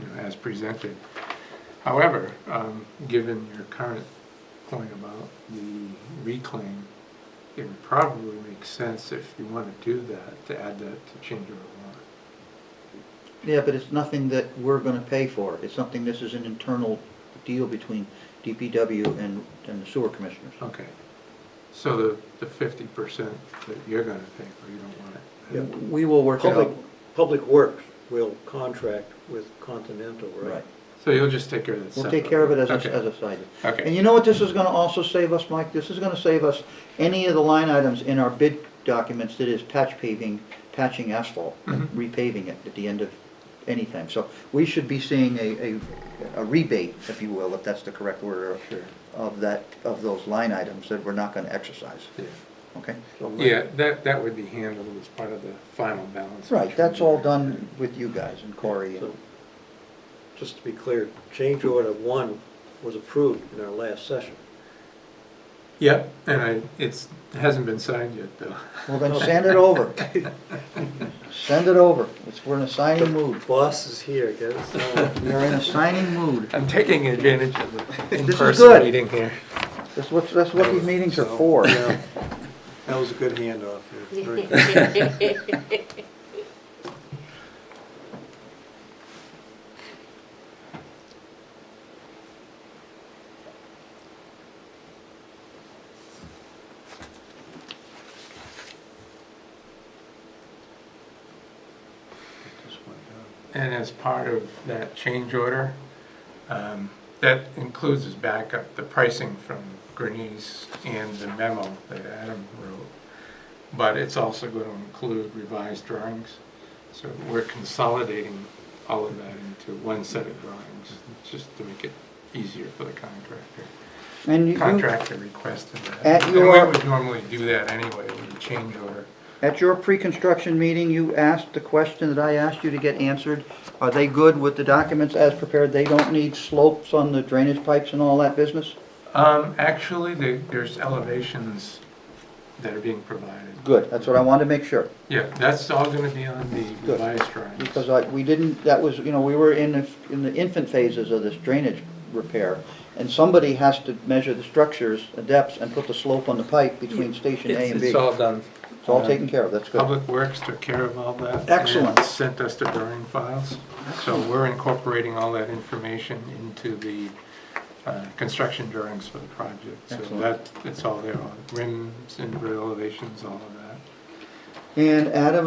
you know, as presented. However, given your current point about the reclaim, it would probably make sense if you want to do that, to add that to change order 1. Yeah, but it's nothing that we're going to pay for. It's something, this is an internal deal between DPW and the sewer commissioners. Okay. So the 50% that you're going to pay for, you don't want it? We will work it out. Public Works will contract with Continental, right? Right. So you'll just take care of that We'll take care of it as Okay. a side. Okay. And you know what this is gonna also save us, Mike? This is gonna save us any of the line items in our bid documents that is patch paving, patching asphalt, and repaving it at the end of any time. So we should be seeing a rebate, if you will, if that's the correct word, of those line items that we're not gonna exercise, Yeah. okay? So Yeah, that would be handled as part of the final balance. Right, that's all done with you guys and Corey. So, just to be clear, change order 1 was approved in our last session. Yep, and it hasn't been signed yet, though. Well, then send it over. Send it over. We're in a signing mood. Boss is here, get it signed. We are in a signing mood. I'm taking advantage of the This is in-person good. meeting here. That's what these meetings are So, for. yeah, that was a good handoff. Yeah, very good. Get this one done. And as part of that change order, that includes as backup the pricing from Grenice and the memo that Adam wrote. But it's also going to include revised drawings. So we're consolidating all of that into one set of drawings, just to make it easier for the contractor. And you, Contractor requested that. At And your- we would normally do that anyway with a change order. at your pre-construction meeting, you asked the question that I asked you to get answered. Are they good with the documents as prepared? They don't need slopes on the drainage pipes and all that business? Actually, there's elevations that are being provided. Good, that's what I wanted to make sure. Yeah, that's all gonna be on the Good. revised drawings. Because we didn't, that was, you know, we were in the infant phases of this drainage repair. And somebody has to measure the structures, the depths, and put the slope on the pipe between station A and B. It's all done. It's all taken care of, that's good. Public Works took care of all that. Excellent. And sent us the drawing files. So we're incorporating all that information into the construction drawings for the project. So Excellent. it's all there, all rims, individual elevations, all of that. And Adam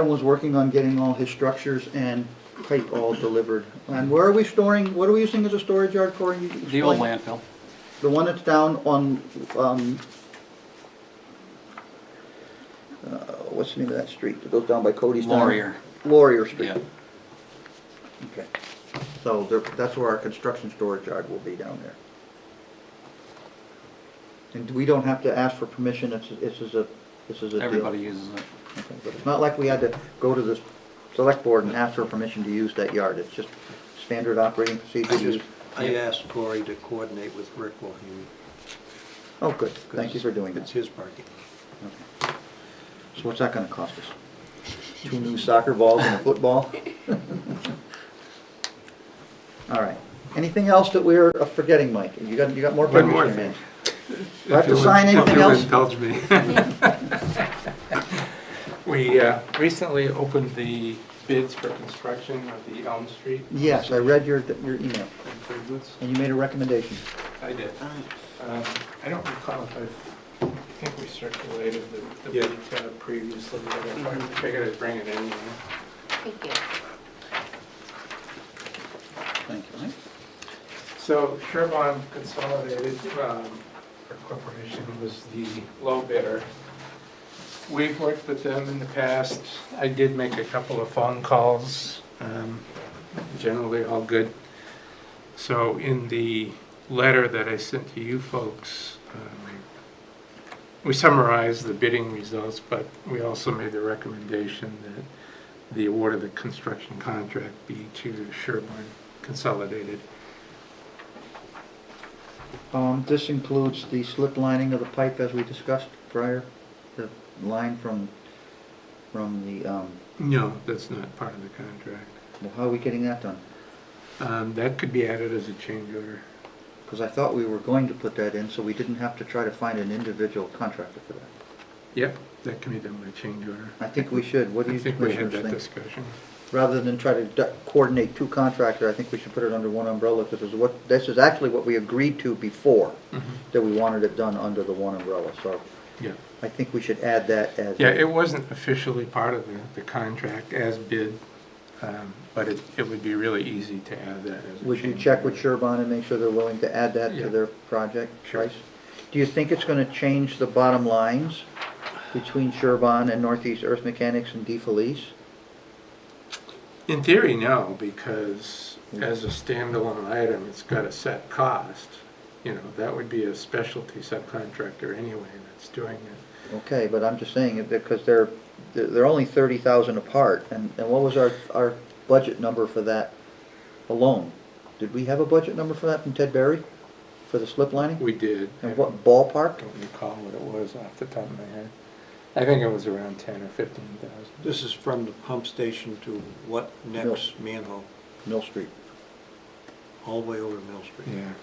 was working on getting all his structures and pipe all delivered. And where are we storing, what are we using as a storage yard, Corey? You The old explain? landfill. The one that's down on, what's the name of that street that goes down by Cody's town? Laurier Street. Yeah. Okay. So that's where our construction storage yard will be down there. And we don't have to ask for permission, this is a deal. Everybody uses it. Okay, but it's not like we had to go to the select board and ask for permission to use that yard, it's just standard operating procedure to use. I asked Corey to coordinate with Rick while he. Oh, good, thank you for doing It's that. his parking. Okay. So what's that gonna cost us? 2 new soccer balls and a football? All right, anything else that we're forgetting, Mike? You got more One papers more in your thing. hand? Do I have to sign anything else? If you'll indulge me. We recently opened the bids for construction of the Elm Street. Yes, I read your email, Improvements. and you made a recommendation. I did. I don't recall if I think we circulated the Yeah. bid previously, but I figured I'd bring it in. Thank you. Thank you, Mike. So Sherborne Consolidated Corporation was the low bidder. We've worked with them in the past. I did make a couple of phone calls, generally all good. So in the letter that I sent to you folks, we summarized the bidding results, but we also made the recommendation that the award of the construction contract be to Sherborne Consolidated. This includes the slip lining of the pipe as we discussed prior, the line from the, No, that's not part of the contract. well, how are we getting that done? That could be added as a change order. Because I thought we were going to put that in, so we didn't have to try to find an individual contractor for that. Yep, that can be done by change order. I think we should, what do I you think we had commissioners that think? discussion. Rather than try to coordinate 2 contractors, I think we should put it under one umbrella, because this is actually what we agreed to before, that we wanted it done under the one umbrella, so Yeah. I think we should add that as. Yeah, it wasn't officially part of the contract as bid, but it would be really easy to add that as a Would you change check with order. Sherborne and make sure they're willing to add that to Yeah. their project Sure. price? Do you think it's gonna change the bottom lines between Sherborne and Northeast Earth Mechanics and DeFelice? In theory, no, because as a standalone item, it's got a set cost. You know, that would be a specialty subcontractor anyway that's doing it. Okay, but I'm just saying, because they're only 30,000 apart, and what was our budget number for that alone? Did we have a budget number for that from Ted Berry, for the slip lining? We did. And what ballpark? I don't recall what it was off the top of my head. I think it was around 10 or 15,000. This is from the pump station to what next manhole? Mill Street. All the way over to Mill Street. Yeah.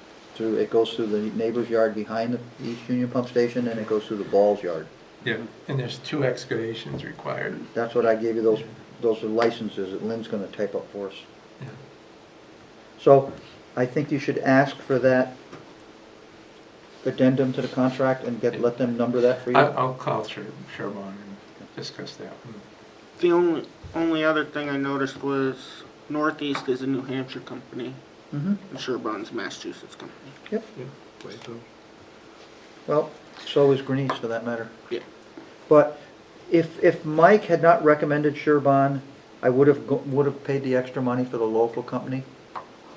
It goes through the neighbor's yard behind the East Union Pump Station, and it goes through the Ball's yard. Yeah, and there's 2 excavations required. That's what I gave you, those are licenses that Lynn's gonna type up for us. Yeah. So, I think you should ask for that addendum to the contract and let them number that for you. I'll call Sherborne and discuss that one. The only other thing I noticed was Northeast is a New Hampshire company, Mm-hmm, and Sherborne's a Massachusetts company. yep. Wait, so- Well, so is Grenice for that matter. Yeah. But if Mike had not recommended Sherborne, I would have paid the extra money for the local company.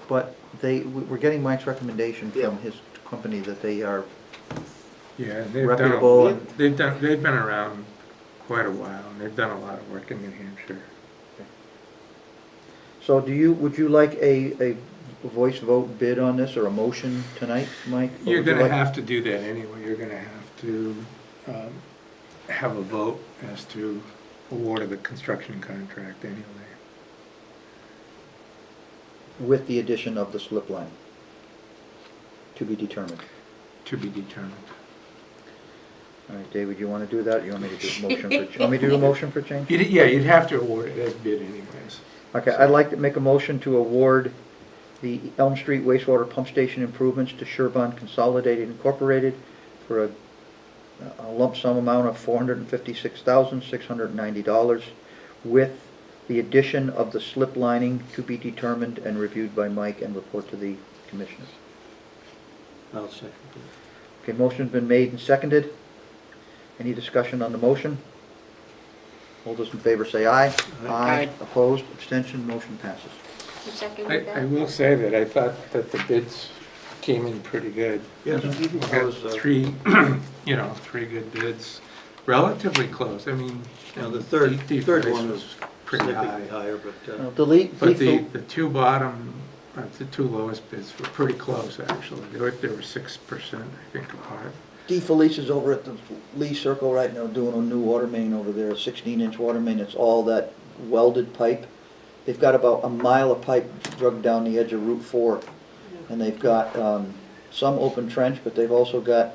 But we're getting Mike's recommendation Yeah. from his company that they are, Yeah, they've Reputable done, they've been around quite a while, and they've done a lot of work in New Hampshire. so would you like a voice vote bid on this or a motion tonight, Mike? Or You're would you gonna like- have to do that anyway. You're gonna have to have a vote as to award of the construction contract anyway. With the addition of the slip line. to be determined. to be determined. All right, David, you want to do that? You want me to do a motion for, want me to do a motion for change? Yeah, you'd have to award it as bid anyways. Okay, I'd like to make a motion to award the Elm Street wastewater pump station improvements to Sherbon Consolidated Incorporated for a lump sum amount of $456,690 with the addition of the slip lining to be determined and reviewed by Mike and report to the commissioners. I'll second Okay, motion's been made and seconded. Any discussion on the motion? All those in favor say aye. Aye. Opposed, abstention, motion passes. Who seconded I that? will say that I thought that the bids came in pretty good. Yes, We I got was, three, three good bids, relatively close. I mean. Now, the third price one was pretty significantly high. higher, but, Delete, But the two bottom, the two lowest bids were pretty close, actually. They were 6%, I think, apart. D. Felice's over at the Lee Circle right now doing a new water main over there, a 16-inch water main. It's all that welded pipe. They've got about a mile of pipe drug down the edge of Route 4. And they've got some open trench, but they've also got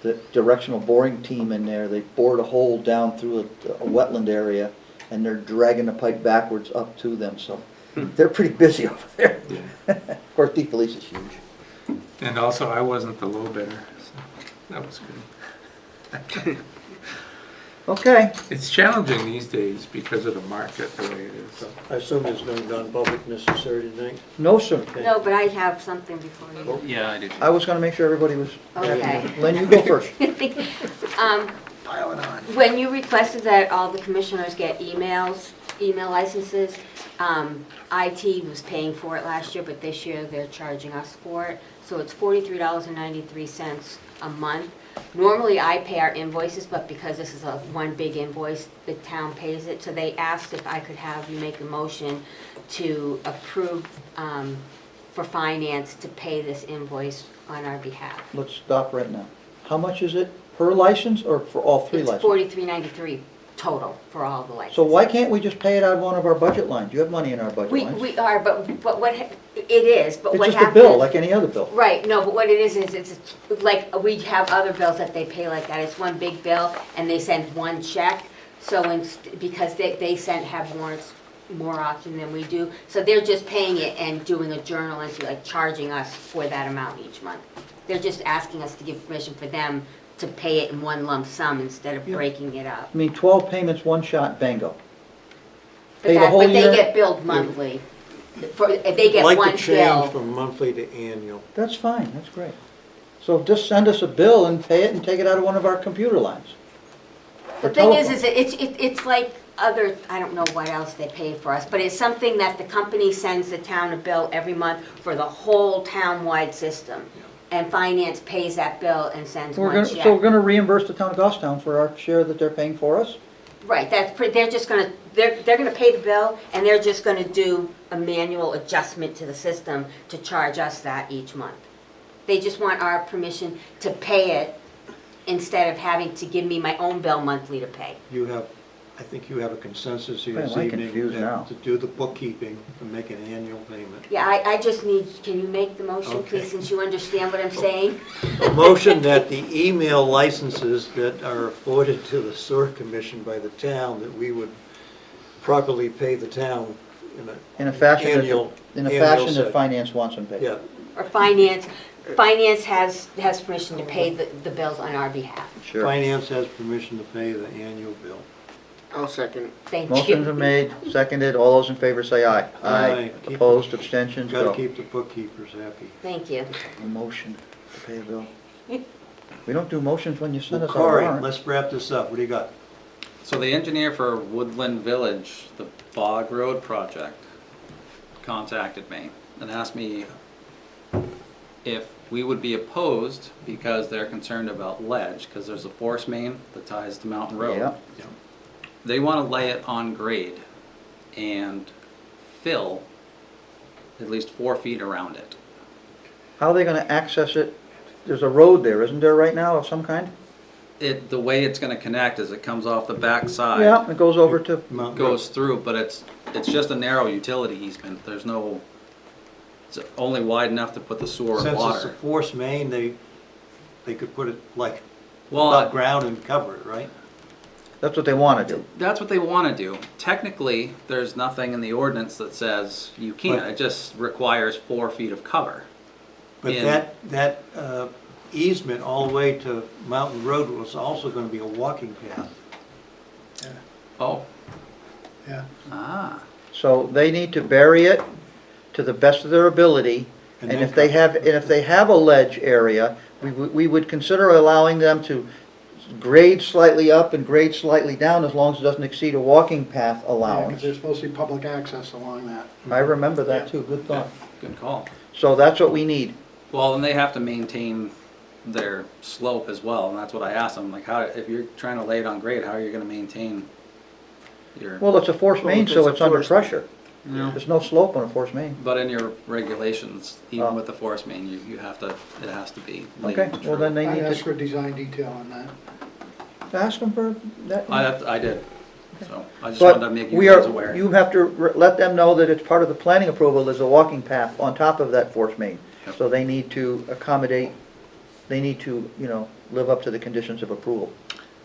the directional boring team in there. They bored a hole down through a wetland area, and they're dragging the pipe backwards up to them. So they're pretty busy over there. Of course, D. Felice is huge. And also, I wasn't the low bidder, so that was good. Okay. It's challenging these days because of the market, the way it is. I assume there's no non-public necessary tonight? No, sir. Okay. No, but I have something before you. Yeah, I do. I was going to make sure everybody was. Okay. Len, you go first. Piling on. When you requested that all the commissioners get email licenses, IT was paying for it last year, but this year they're charging us for it. So it's $43.93 a month. Normally I pay our invoices, but because this is one big invoice, the town pays it. So they asked if I could have you make a motion to approve for finance to pay this invoice on our behalf. Let's stop right now. How much is it per license or for all three It's licenses? $43.93 total for all the licenses. So why can't we just pay it out of one of our budget lines? You have money in our budget lines. We are, but what, it is, but what It's happens. just a bill, like any other bill. Right, no, but what it is it's like, we have other bills that they pay like that. It's one big bill, and they send one check. So because they have warrants more often than we do. So they're just paying it and doing a journal entry, like charging us for that amount each month. They're just asking us to give permission for them to pay it in one lump sum instead of Yeah. breaking it up. I mean, 12 payments, one shot, bingo. But Pay the whole but they year? get billed monthly. If they get Like one to change bill. from monthly to annual. That's fine, that's great. So just send us a bill and pay it and take it out of one of our computer lines. The Or thing is telephone. it's like other, I don't know what else they pay for us, but it's something that the company sends the town a bill every month for the whole town-wide system. And finance pays that bill and sends So we're one gonna, so we're check. gonna reimburse the town of Goffstown for our share that they're paying for us? Right, they're just gonna, they're gonna pay the bill, and they're just gonna do a manual adjustment to the system to charge us that each month. They just want our permission to pay it instead of having to give me my own bill monthly to pay. You have, I think you have a consensus here this Am I evening confused now? to do the bookkeeping and make an annual payment. Yeah, I just need, can you make the motion, Okay. please, since you understand what I'm saying? A motion that the email licenses that are afforded to the sewer commission by the town, that we would properly pay the town In a fashion, annual. in a annual fashion that set. finance wants them paid? Yeah, Or finance has permission to pay the bills on our behalf. Sure. finance has permission to pay the annual bill. I'll second. Thank Motions are you. made, seconded, all those in favor say aye. Aye. Keep- Opposed, abstentions, Gotta go. keep the bookkeepers happy. Thank you. A motion to pay a bill. We don't do motions when you send us our Corey, warrant. let's wrap this up. What do you got? So the engineer for Woodland Village, the Bog Road project, contacted me and asked me if we would be opposed because they're concerned about ledge, because there's a force main that ties to Mountain Road. Yeah. They want to lay it on grade and fill at least 4 feet around it. How are they gonna access it? There's a road there, isn't there right now of some kind? The way it's going to connect is it comes off the back side. Yeah, it goes over to, Mount Goes through, but it's just a narrow utility easement. There's no It's only wide enough to put the sewer and Since it's a water. force main, they could put it like Well, above ground and cover it, right? That's what they want to do. that's what they want to do. Technically, there's nothing in the ordinance that says you can't. But- It just requires 4 feet of cover. But Yeah. that easement all the way to Mountain Road was also gonna be a walking path. Oh, Yeah, ah, So they need to bury it to the best of their ability, And and then if they have a ledge area, we would consider allowing them to grade slightly up and grade slightly down as long as it doesn't exceed a walking path because allowance. there's supposed to be public access along that. I remember that Yeah. too, good thought. good call. So that's what we need. Well, and they have to maintain their slope as well, and that's what I asked them, like, how, if you're trying to lay it on grade, how are you gonna maintain your, Well, it's a force Well, main, if so it's a it's under force- pressure. you know? There's no slope on a force main. But in your regulations, Oh. even with the forest main, you have to, it has to be laid Okay, and well true. then they I'd need ask to for design detail on that. ask them for that. I did, so I just But wanted to make we you guys are, aware. you have to let them know that it's part of the planning approval, there's a walking path on top of that force main. Yep. So they need to accommodate, they need to, live up to the conditions of approval.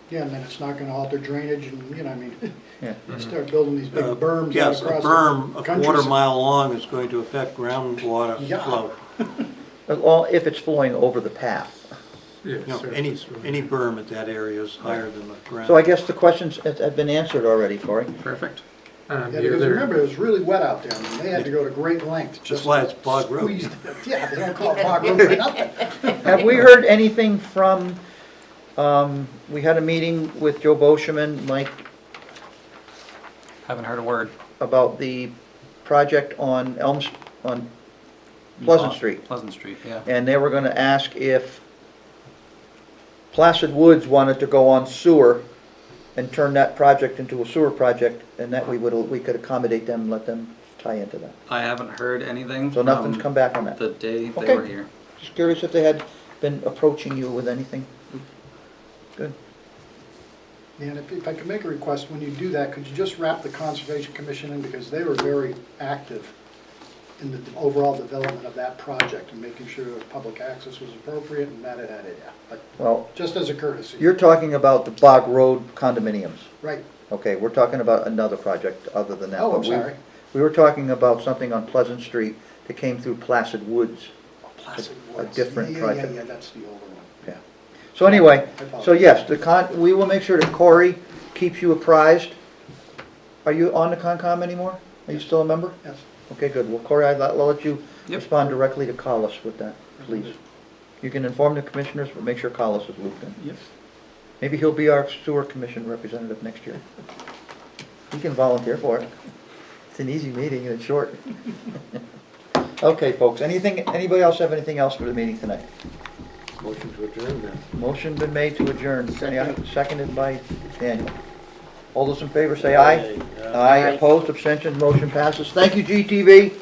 Yeah, and then it's not gonna alter drainage and, I mean, Yeah. you start building these big berms out Yes, a across berm the a countryside. quarter mile long is going to affect groundwater Yeah. flow. Well, if it's flowing over the path. Yeah, No, surface any road. berm at that area is higher than the ground. So I guess the questions have been answered already, Cory. Perfect. Yeah, The because other- remember, it was really wet out there, and they had to go to great lengths just That's why to it's Bog Road. squeeze it. Yeah, they don't call it Bog Road for nothing. Have we heard anything from, we had a meeting with Joe Boschman, Mike, Haven't heard a word. about the project on on Pleasant Street. Pleasant Street, yeah. And they were gonna ask if Placid Woods wanted to go on sewer and turn that project into a sewer project, and that we could accommodate them and let them tie into that. I haven't heard anything So nothing's from come back on that. the day they Okay. were here. Just curious if they had been approaching you with anything. Good. Yeah, and if I could make a request, when you do that, could you just wrap the Conservation Commission in, because they were very active in the overall development of that project and making sure that public access was appropriate and that it had it, yeah. But Well, just as a courtesy. you're talking about the Bog Road condominiums. Right. Okay, we're talking about another project other than that. Oh, I'm but sorry. We were talking about something on Pleasant Street that came through Placid Woods. Placid a Woods. different Yeah, project. Yeah, that's the older one. Yeah. So anyway, I apologize. so yes, we will make sure that Cory keeps you apprised. Are you on the Concom anymore? Are you still a member? Yes. Okay, good. Well, Cory, I'll let you Yep. respond directly to Collis with that, please. You can inform the commissioners, but make sure Collis is looped in. Yep. Maybe he'll be our sewer commission representative next year. He can volunteer for it. It's an easy meeting and it's short. Okay, folks, anybody else have anything else for the meeting tonight? Motion to adjourn then. Motion been made to adjourn, seconded by Daniel. All those in favor say aye. Aye, opposed, abstentions, motion passes. Thank you, GTV.